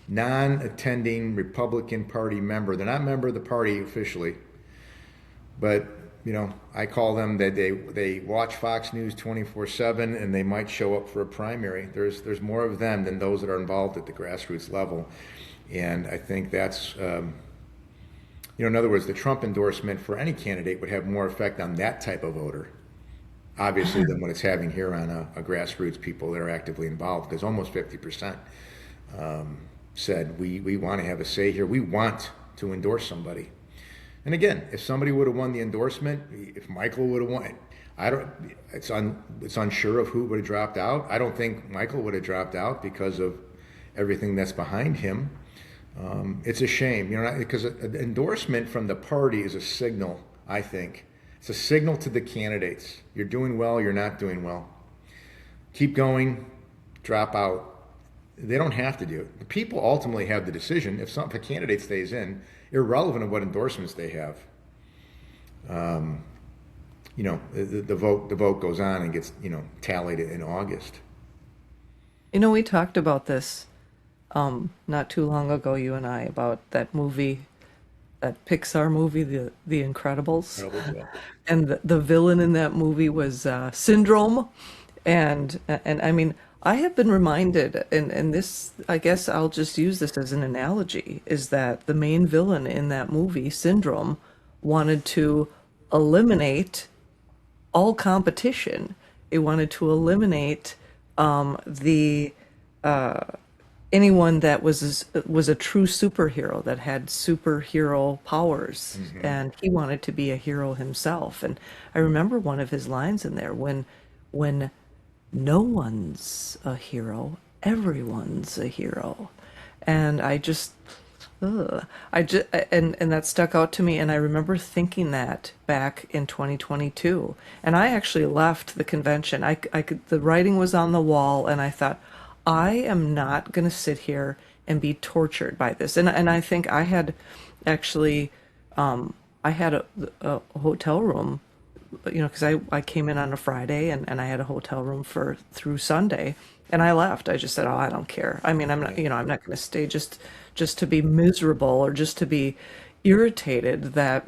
non-attending Republican Party member. They're not a member of the party officially, but I call them that they watch Fox News 24/7 and they might show up for a primary. There's more of them than those that are involved at the grassroots level, and I think that's in other words, the Trump endorsement for any candidate would have more effect on that type of voter, obviously, than what it's having here on a grassroots people that are actively involved. Because almost 50% said we want to have a say here. We want to endorse somebody. And again, if somebody would have won the endorsement, if Michael would have won, it's unsure of who would have dropped out. I don't think Michael would have dropped out because of everything that's behind him. It's a shame, because an endorsement from the party is a signal, I think. It's a signal to the candidates. You're doing well, you're not doing well. Keep going, drop out. They don't have to do it. The people ultimately have the decision. If a candidate stays in, irrelevant of what endorsements they have, the vote goes on and gets tallied in August. We talked about this not too long ago, you and I, about that movie, that Pixar movie, The Incredibles. Yeah. And the villain in that movie was Syndrome. And I mean, I have been reminded, and this, I guess I'll just use this as an analogy, is that the main villain in that movie, Syndrome, wanted to eliminate all competition. It wanted to eliminate the anyone that was a true superhero, that had superhero powers, and he wanted to be a hero himself. And I remember one of his lines in there, when no one's a hero, everyone's a hero. And and that stuck out to me, and I remember thinking that back in 2022. And I actually left the convention. The writing was on the wall, and I thought, I am not going to sit here and be tortured by this. And I think I had actually, I had a hotel room, because I came in on a Friday, and I had a hotel room through Sunday, and I left. I just said, oh, I don't care. I mean, I'm not going to stay just to be miserable, or just to be irritated that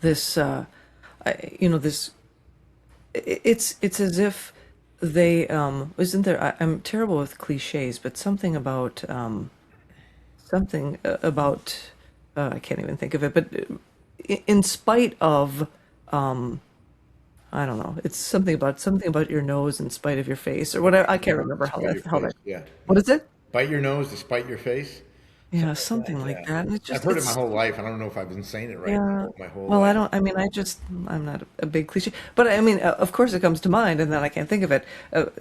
this, it's as if they, isn't there, I'm terrible with cliches, but something about, I can't even think of it, but in spite of, I don't know, it's something about your nose in spite of your face, or whatever. I can't remember how that, Yeah. what is it? Bite your nose despite your face. Yeah, something like that. And I've heard it my whole life. I don't know if I've been saying it right yeah. my whole Well, life. I'm not a big cliche, but I mean, of course it comes to mind, and then I can't think of it.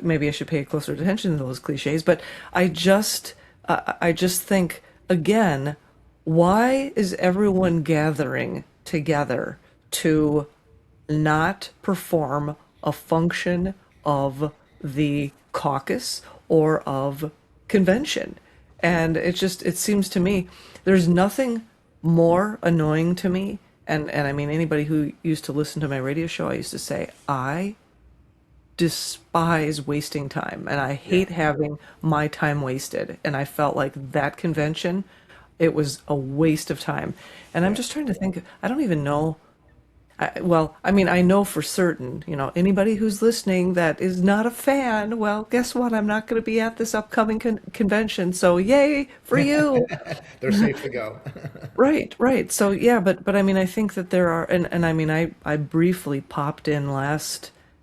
Maybe I should pay closer attention to those cliches, but I just think, again, why is everyone gathering together to not perform a function of the caucus or of convention? And it seems to me there's nothing more annoying to me. And I mean, anybody who used to listen to my radio show, I used to say, I despise wasting time, and I hate having my time wasted. And I felt like that convention, it was a waste of time. And I'm just trying to think, I don't even know. I know for certain, anybody who's listening that is not a fan, well, guess what? I'm not going to be at this upcoming convention. So yay for you. They're safe to go. Right. So yeah, but I mean, I think that there are, and I mean, I briefly popped in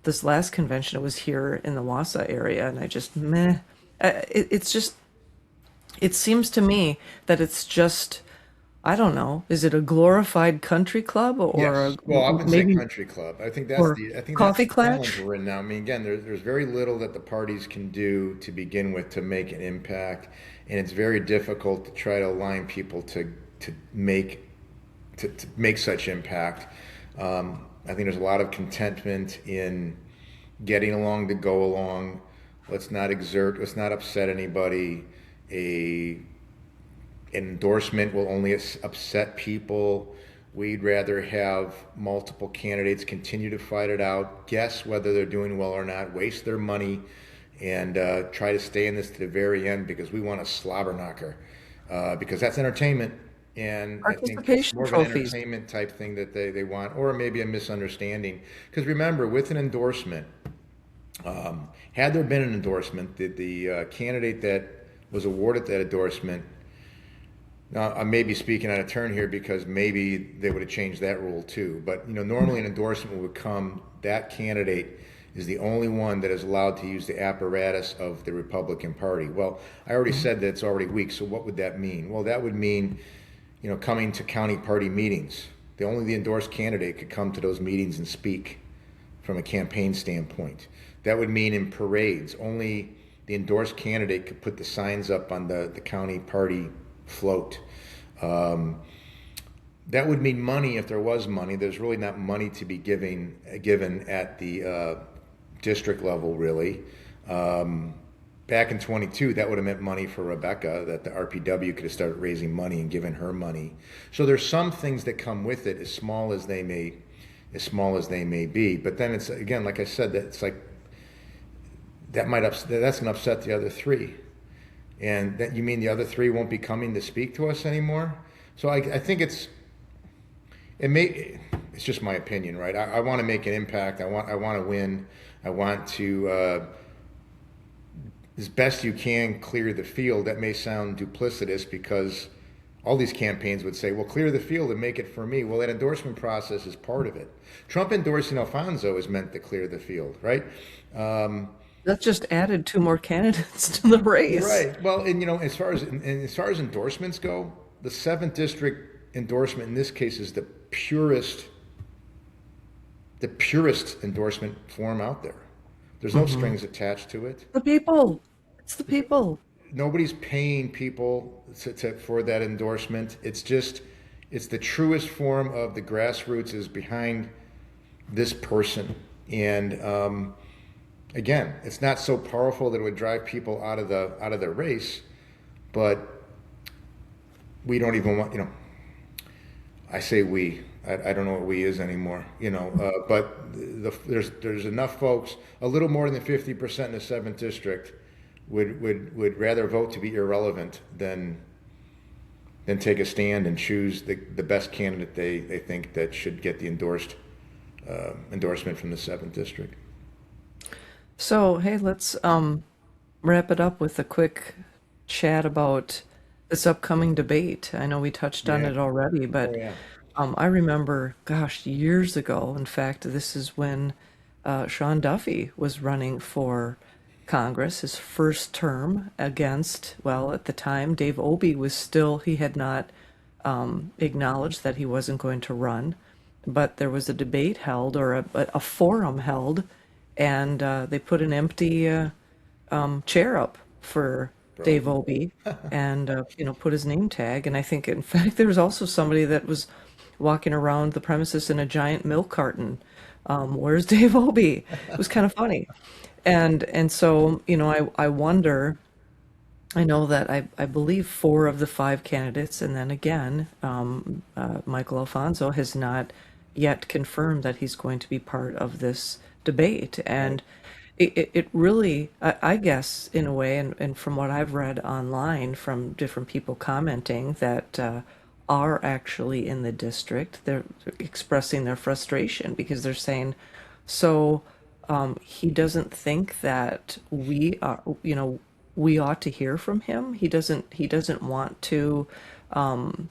this last convention. It was here in the Wausau area, and I just, meh. It seems to me that it's just, I don't know. Is it a glorified country club, or Yes. Well, I would say country club. I think that's or the coffee challenge clatch? we're in now. I mean, again, there's very little that the parties can do to begin with to make an impact, and it's very difficult to try to align people to make to make such impact. I think there's a lot of contentment in getting along to go along. Let's not upset anybody. An endorsement will only upset people. We'd rather have multiple candidates continue to fight it out, guess whether they're doing well or not, waste their money and try to stay in this to the very end because we want a slobber knocker, because that's entertainment. And I think it's Participation more of an trophies. entertainment type thing that they want, or maybe a misunderstanding. Because remember, with an endorsement, had there been an endorsement, the candidate that was awarded that endorsement, now I may be speaking out of turn here because maybe they would have changed that rule too. But normally an endorsement would come. That candidate is the only one that is allowed to use the apparatus of the Republican Party. Well, I already said that it's already weak. So what would that mean? Well, that would mean coming to county party meetings. Only the endorsed candidate could come to those meetings and speak from a campaign standpoint. That would mean in parades, only the endorsed candidate could put the signs up on the county party float. That would mean money if there was money. There's really not money to be given at the district level, really. Back in 22, that would have meant money for Rebecca, that the RPW could have started raising money and given her money. So there's some things that come with it, as small as they may be. But then it's, again, like I said, that it's like that's going to upset the other three. And that, you mean the other three won't be coming to speak to us anymore? So I think it's just my opinion, right? I want to make an impact. I want to win. I want to, as best you can, clear the field. That may sound duplicitous because all these campaigns would say, well, clear the field and make it for me. Well, that endorsement process is part of it. Trump endorsing Alfonso is meant to clear the field, right? That just added two more candidates to the race. Right. Well, and as far as endorsements go, the 7th district endorsement in this case is the purest endorsement form out there. There's no strings attached to it. The people. It's the people. Nobody's paying people for that endorsement. It's the truest form of the grassroots is behind this person. And again, it's not so powerful that it would drive people out of the race, but we don't even want, I say we. I don't know what we is anymore, but there's enough folks, a little more than 50% in the 7th district would rather vote to be irrelevant than take a stand and choose the best candidate they think that should get the endorsement from the 7th district. So, hey, let's wrap it up with a quick chat about this upcoming debate. I know we touched on Yeah. it already, Oh but yeah. I remember, gosh, years ago. In fact, this is when Sean Duffy was running for Congress, his first term against, well, at the time, Dave Obey he had not acknowledged that he wasn't going to run, but there was a debate held or a forum held, and they put an empty chair up for Dave Obey and put his name tag. And I think, in fact, there was also somebody that was walking around the premises in a giant milk carton. Where's Dave Obey? It was kind of funny. And so, I wonder, I know that I believe 4 of the 5 candidates, and then again, Michael Alfonso has not yet confirmed that he's going to be part of this debate. And it really, I guess, in a way, and from what I've read online from different people commenting that are actually in the district, they're expressing their frustration because they're saying, so he doesn't think that we ought to hear from him. He doesn't want to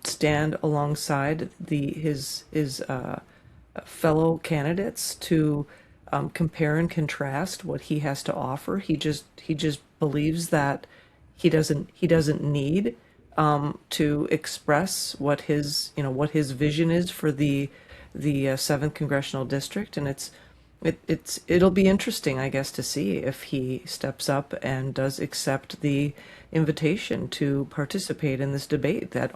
stand alongside his fellow candidates to compare and contrast what he has to offer. He just believes that he doesn't need to express what his vision is for the 7th congressional district. And it'll be interesting, I guess, to see if he steps up and does accept the invitation to participate in this debate that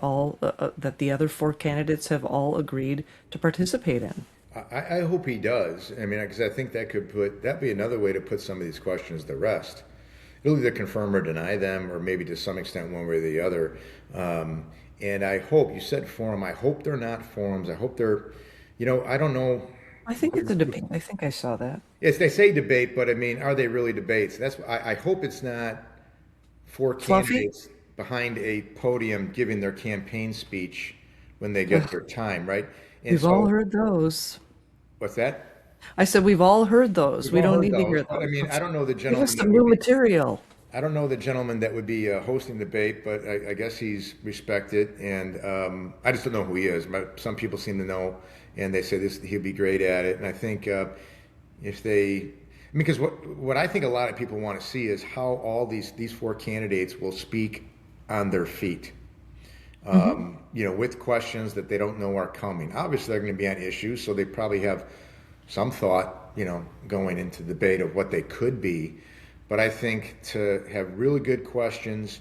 the other 4 candidates have all agreed to participate in. I hope he does. I mean, because I think that'd be another way to put some of these questions to rest. It'll either confirm or deny them, or maybe to some extent one way or the other. And I hope, you said forum, I hope they're not forums. I hope they're, I don't know. I think it's a debate. I think I saw that. Yes, they say debate, but I mean, are they really debates? I hope it's not four Fluffy? candidates behind a podium giving their campaign speech when they get Ugh, their time, right? And we've all so, heard those. what's that? I said we've all heard those. We've We all don't heard need to those, hear but I those. mean, I don't know the Give us gentleman that some would new be. material. I don't know the gentleman that would be hosting the debate, but I guess he's respected, and I just don't know who he is. Some people seem to know, and they say this he'll be great at it. And I think if they, I mean, because what I think a lot of people want to see is how all these four candidates will speak on their feet. Hmm. With questions that they don't know are coming. Obviously, they're going to be on issues, so they probably have some thought, going into the debate of what they could be. But I think to have really good questions,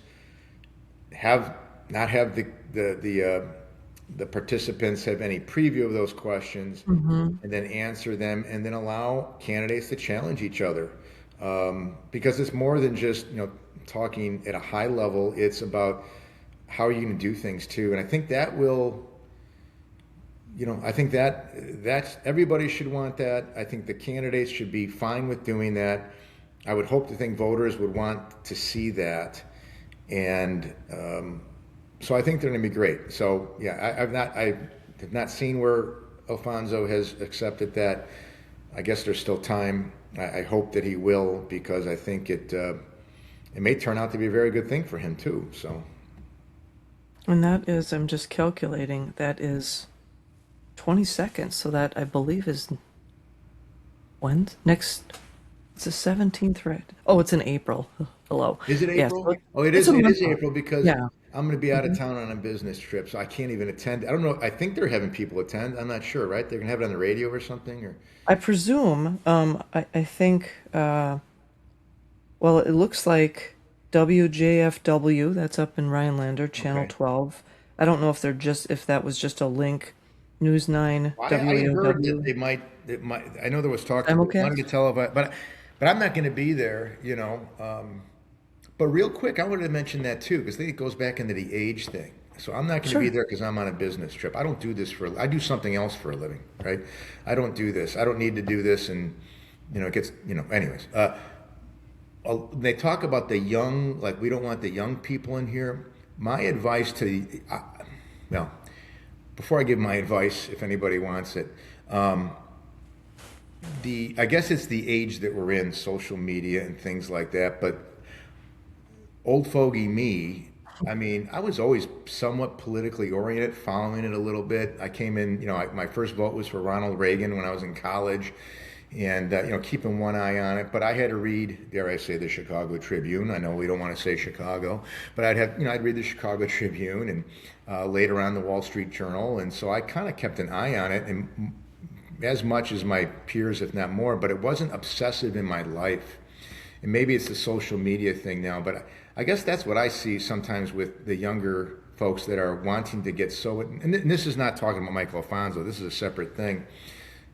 have not have the participants have any preview of those questions, Hmm. and then answer them, and then allow candidates to challenge each other, because it's more than just talking at a high level. It's about how are you going to do things too, and I think that will. I think that's everybody should want that. I think the candidates should be fine with doing that. I would hope to think voters would want to see that, and so I think they're going to be great. So yeah, I have not seen where Alfonso has accepted that. I guess there's still time. I hope that he will, because I think it may turn out to be a very good thing for him too. So And that is, I'm just calculating, that is 20 seconds. So that I believe is when? Next, it's the 17th, right? Oh, it's in April. Hello. is it Yeah, so April? Oh, it it's is. a It month is out. April because Yeah. I'm going to be out of Mhm. town on a business trip, so I can't even attend. I don't know. I think they're having people attend. I'm not sure. Right? They're going to have it on the radio or something. Or I presume, I think, well, it looks like WJFW, that's up in Rhinelander, Channel okay. 12. I don't know if if that was just a link. News 9, Well, I heard that WAOW, they might. It might. I know there was talk that they wanted to simulcast. televise, but I'm not going to be there. But real quick, I wanted to mention that too, because I think it goes back into the age thing. So I'm not going to be Sure. there because I'm on a business trip. I don't do this I do something else for a living, right? I don't do this. I don't need to do this, and it gets, anyways. They talk about the young, like we don't want the young people in here. My advice well, before I give my advice, if anybody wants it, um, I guess it's the age that we're in, social media and things like that. But old fogey me, I mean, I was always somewhat politically oriented, following it a little bit. I came in, my first vote was for Ronald Reagan when I was in college, and keeping one eye on it. But I had to read, dare I say, the Chicago Tribune. I know we don't want to say Chicago, but I'd read the Chicago Tribune, and later on the Wall Street Journal, and so I kind of kept an eye on it, and as much as my peers, if not more. But it wasn't obsessive in my life. And maybe it's the social media thing now, but I guess that's what I see sometimes with the younger folks that are wanting to get so. And this is not talking about Michael Alfonso. This is a separate thing.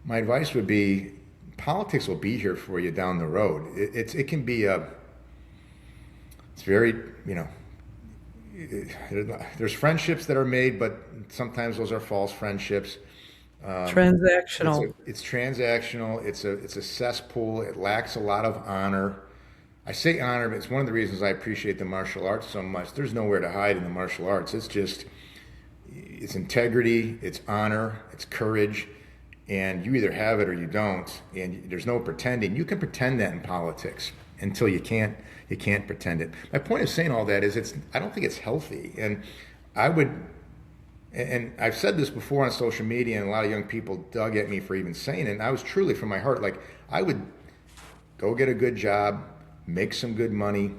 My advice would be, politics will be here for you down the road. It can be it's very there's friendships that are made, but sometimes those are false friendships. Transactional. It's transactional. It's a cesspool. It lacks a lot of honor. I say honor, but it's one of the reasons I appreciate the martial arts so much. There's nowhere to hide in the martial arts. It's integrity, it's honor, it's courage, and you either have it or you don't. And there's no pretending. You can pretend that in politics until you can't. You can't pretend it. My point of saying all that is, I don't think it's healthy. And I would, and I've said this before on social media, and a lot of young people dug at me for even saying it. And I was truly from my heart, like, I would go get a good job, make some good money,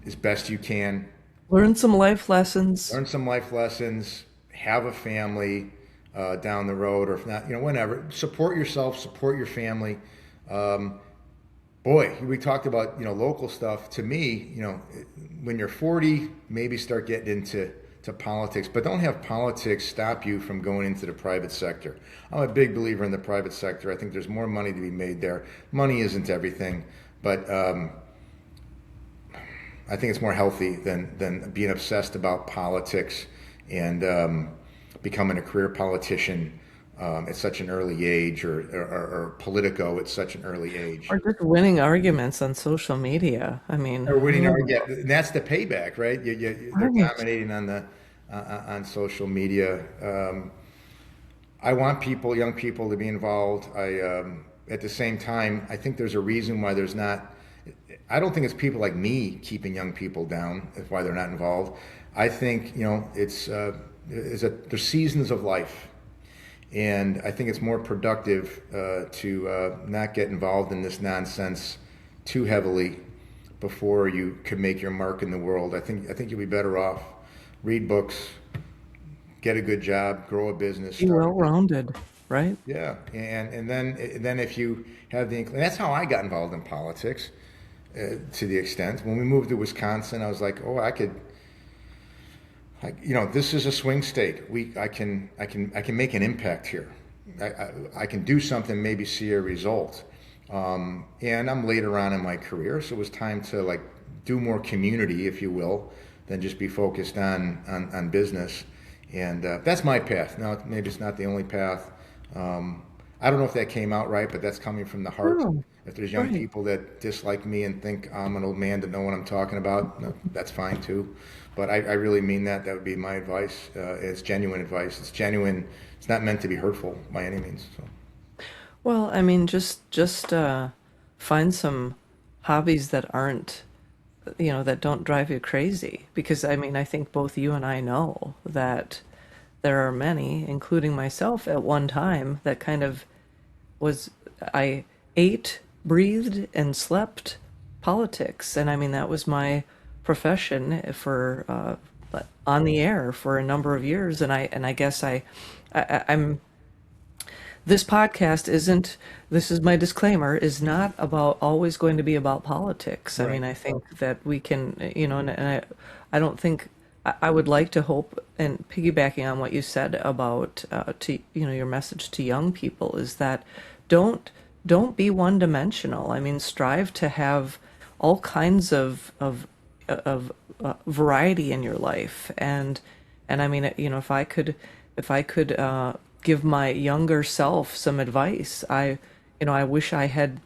as best you can, Learn some life lessons. learn some life lessons, have a family down the road, or if not, whenever. Support yourself, support your family. Um, Boy, we talked about local stuff. To me, when you're 40, maybe start getting into politics, but don't have politics stop you from going into the private sector. I'm a big believer in the private sector. I think there's more money to be made there. Money isn't everything, but I think it's more healthy than being obsessed about politics and becoming a career politician. at such an early age, or Politico at such an early age. Or just winning arguments on social media. I mean, Or winning, or oh, yeah, and that's the payback, right? They're right. dominating on the on social media. I want people, young people, to be involved. At the same time, I think there's a reason why there's not. I don't think it's people like me keeping young people down. That's why they're not involved. I think there's seasons of life, and I think it's more productive to not get involved in this nonsense too heavily before you can make your mark in the world. I think you'll be better off. Read books, get a good job, grow a business, Be start a business. well-rounded, right? Yeah, and then if you have that's how I got involved in politics, to the extent when we moved to Wisconsin, I was like, oh, this is a swing state. I can make an impact here. I can do something, maybe see a result. And I'm later on in my career, so it was time to like do more community, if you will, than just be focused on business. And that's my path. Now, maybe it's not the only path. I don't know if that came out right, but that's coming from the heart. Oh, If there's young right. people that dislike me and think I'm an old man to know what I'm talking about, no, that's fine too. But I really mean that. That would be my advice. It's genuine advice. It's genuine. It's not meant to be hurtful by any means. So. Well, I mean, just find some hobbies that aren't, that don't drive you crazy. Because I mean, I think both you and I know that there are many, including myself at one time, that kind of was I ate, breathed, and slept politics, and I mean that was my profession for on the air for a number of years, and I guess I'm this podcast isn't, this is my disclaimer, is not about always going to be about politics. I Right. mean, I think that we can, I don't think, I would like to hope, and piggybacking on what you said about, your message to young people is that don't, don't be one dimensional. I mean, strive to have all kinds of variety in your life, and I mean, if I could give my younger self some advice, I wish I had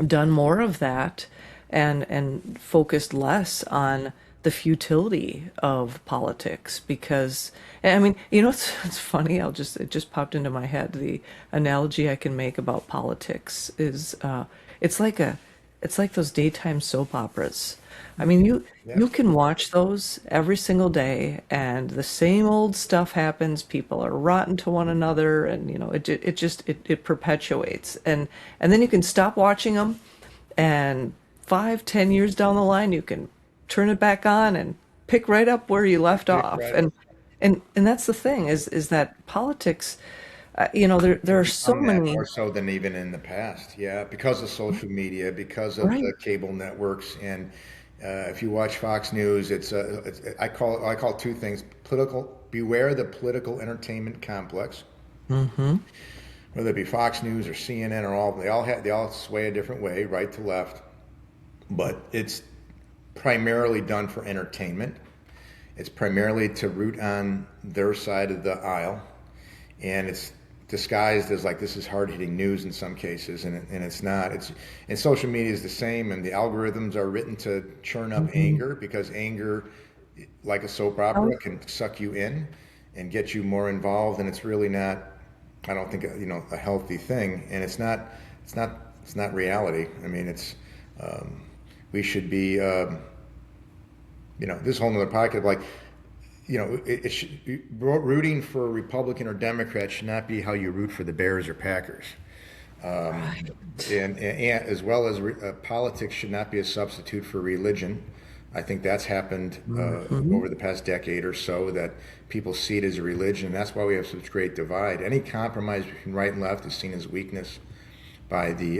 done more of that, and focused less on the futility of politics. Because I mean, it's funny. It just popped into my head. The analogy I can make about politics is it's like a it's like those daytime soap operas. I mean, you Yeah. can watch those every single day, and the same old stuff happens. People are rotten to one another, and it perpetuates. And then you can stop watching them, and 5, 10 years down the line, you can turn it back on and pick right up where you left Pick off. right up. And that's the thing, is that politics, there are so Become that many. more so than even in the past. Yeah, because of social media, because of Right. the cable networks, and if you watch Fox News, I call it two things: political. Beware the political entertainment complex, Hmm. whether it be Fox News or CNN or all. They all sway a different way, right to left, but it's primarily done for entertainment. It's primarily to root on their side of the aisle, and it's disguised as like this is hard hitting news in some cases, and it's not. And social media is the same, and the algorithms are written to churn up Hmm. anger, because anger, like a soap opera, can suck you in and get you more involved, and it's really not. I don't think a healthy thing, and it's not. It's not. It's not reality. I mean, it's. Um, we should be. This whole nother podcast, like, rooting for a Republican or Democrat should not be how you root for the Bears or Packers. Um, Right. and as well as politics should not be a substitute for religion. I think that's happened Hmm. over the past decade or so, that people see it as a religion. And that's why we have such great divide. Any compromise between right and left is seen as weakness by the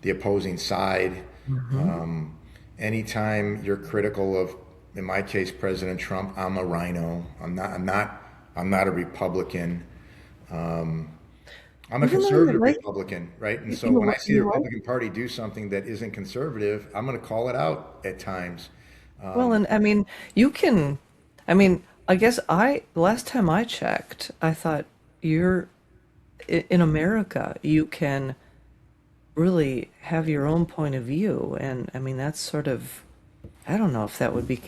opposing side. Hmm. Um, Anytime you're critical of, in my case, President Trump, I'm a rhino. I'm not. I'm not. I'm not a Republican. Um, I'm a Even though you conservative like, Republican, right? And so when you I see the you like, Republican Party do something that isn't conservative, I'm going to call it out at times. well, and I mean, you can, I mean, I guess last time I checked, I thought you're in America, you can really have your own point of view. And I mean, that's sort of, I don't know if that would be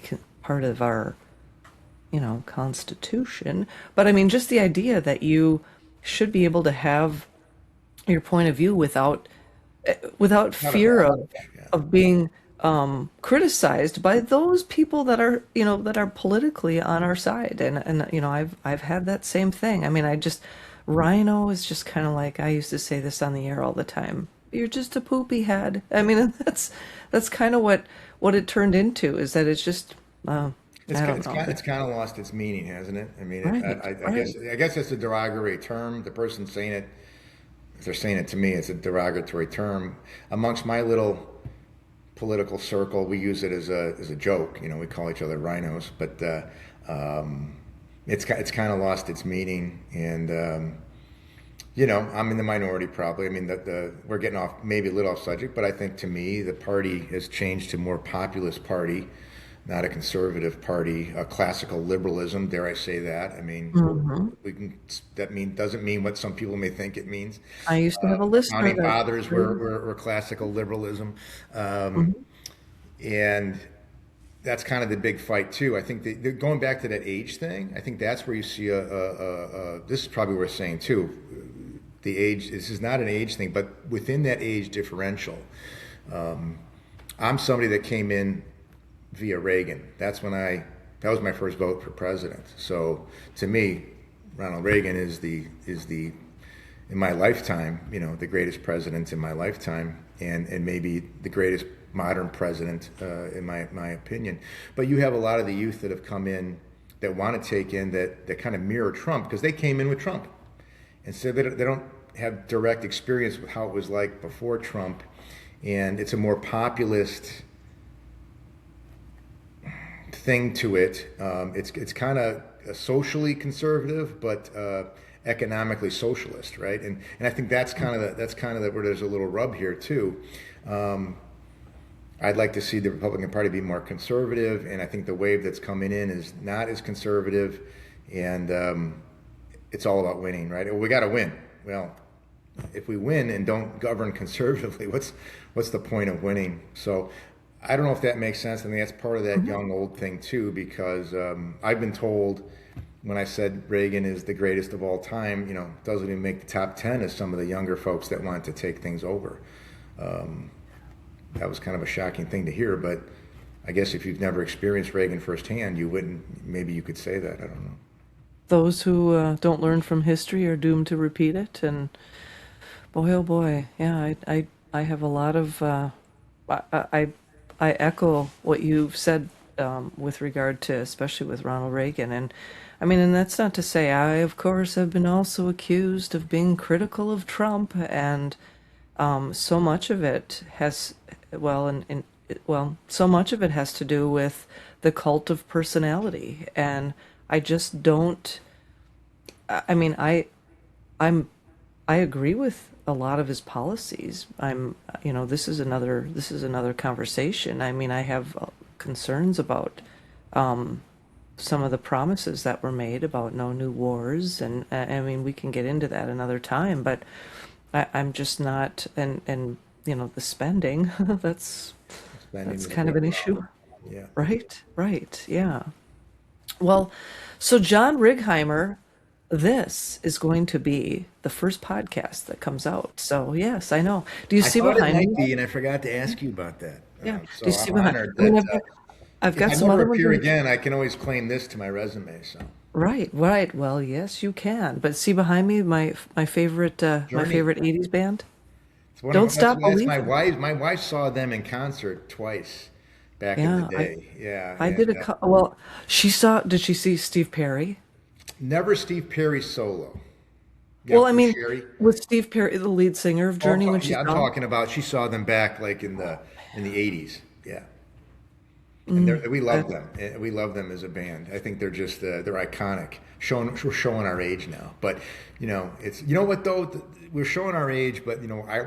part of our, Constitution. But I mean, just the idea that you should be able to have your point of view without Not a fear of backlash. Yeah. being criticized by those people that are that are politically on our side. And I've had that same thing. I mean, Rhino is just kind of like, I used to say this on the air all the time. You're just a poopy head. I mean, and that's kind of what it turned into, is that it's just I don't know. It's kind of lost its meaning, hasn't it? I mean, Right, right. I guess it's a derogatory term. The person saying it, if they're saying it to me, it's a derogatory term. Amongst my little political circle, we use it as a joke. You know, we call each other rhinos, but it's kind of lost its meaning. And I'm in the minority probably. I mean, the we're getting off maybe a little off subject, but I think to me the party has changed to a more populist party, not a conservative party, a classical liberalism. Dare I say that? I mean, Hmm. we can. Doesn't mean what some people may think it means. I used to have a listener Founding that. fathers were classical liberalism, um, Mhm. and that's kind of the big fight too. I think going back to that age thing, I think that's where you see this is probably worth saying too. The age. This is not an age thing, but within that age differential, I'm somebody that came in via Reagan. That was my first vote for president. So to me, Ronald Reagan is the in my lifetime, the greatest president in my lifetime, and maybe the greatest modern president in my opinion. But you have a lot of the youth that have come in that want to take in that kind of mirror Trump, because they came in with Trump, and so they don't have direct experience with how it was like before Trump, and it's a more populist thing to it. It's kind of socially conservative, but economically socialist, right? And I think that's kind of where there's a little rub here too. Um, I'd like to see the Republican Party be more conservative, and I think the wave that's coming in is not as conservative, and it's all about winning, right? Well, we got to win. Well, if we win and don't govern conservatively, what's the point of winning? So I don't know if that makes sense. I mean, that's part of that Mhm. young old thing too, because I've been told when I said Reagan is the greatest of all time, doesn't even make the top 10 as some of the younger folks that want to take things over. Um, that was kind of a shocking thing to hear, but I guess if you've never experienced Reagan firsthand, you wouldn't, maybe you could say that. I don't know. Those who don't learn from history are doomed to repeat it. And boy, oh boy, yeah, I have a lot of I I I echo what you've said with regard to, especially with Ronald Reagan. And I mean, and that's not to say, I of course have been also accused of being critical of Trump, and so much of it has, well, so much of it has to do with the cult of personality. And I just don't. I mean, I'm I agree with a lot of his policies. This is another conversation. I mean, I have concerns about some of the promises that were made about no new wars, and I mean, we can get into that another time. But I'm just not, and the spending. that's Spending that's is a kind of big an issue, problem. Yeah. right? Right, yeah. Well, so John Righeimer, this is going to be the first podcast that comes out. So yes, I know. Do you I see thought it behind might me? be, and I forgot to ask you about that. Yeah. Do So you see I'm behind? honored I mean, that I've if got I some never other ones appear in. again, I can always claim this to my resume. So Right, right. Well, yes, you can. But see behind me, my Journey. favorite '80s band. It's one of Don't Stop that's my Believing. wife. My wife saw them in concert twice back in the Yeah, day. Yeah, I did and well, did she see Steve Perry? never Steve Perry solo. Yeah, Well, I from mean, Sherry. with Steve Perry, the lead singer of Journey, when she Yeah, I'm saw him. talking about she saw them back like in the '80s. Yeah, and Mm, we love that, them. We love them as a band. I think they're just they're iconic. We're showing our age now, but it's what though, we're showing our age. But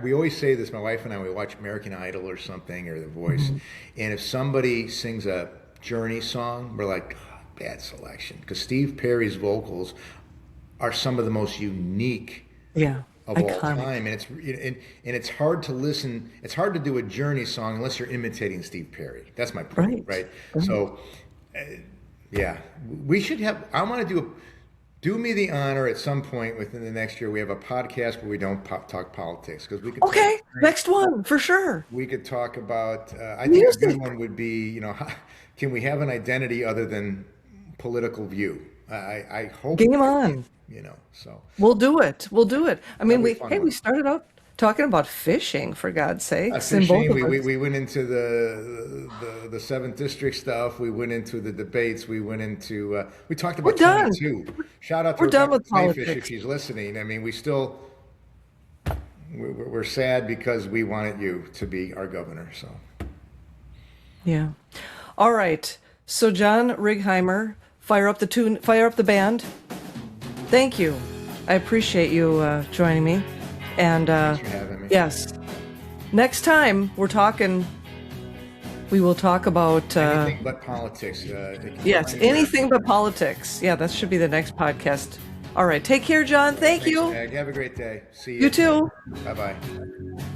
we always say this. My wife and I, we watch American Idol or something or The Voice, mhm. and if somebody sings a Journey song, we're like, "Oh, bad selection," because Steve Perry's vocals are some of the most unique Yeah. of all Iconic. time, and it's hard to listen. It's hard to do a Journey song unless you're imitating Steve Perry. That's my point, Right. right? Right. So, yeah, we should have. I want to do me the honor at some point within the next year. We have a podcast where we don't talk politics because we could. Okay. Next one for sure. We could talk about. I think a Music. good one would be, can we have an identity other than political view? I hope. Game on. So We'll do it. We'll do it. I mean, that'd be a fun we one. started out talking about fishing, for God's sakes, in both Fishing. of us. We went into the seventh district stuff. We went into the debates. We went into we talked We're about done. 22. Shout out to We're done Rebecca with Mayfish if politics. she's listening. I mean, we're sad because we wanted you to be our governor. So Yeah. All right. So John Righeimer, fire up the tune, fire up the band. Thank you. I appreciate you joining me. And thanks for having me. yes, next time we will talk about Anything but politics. yes, anything but politics. Yeah, that should be the next podcast. All right. Take care, John. Thank Thanks, you. Meg. Have a great day. See you. You too. Bye bye.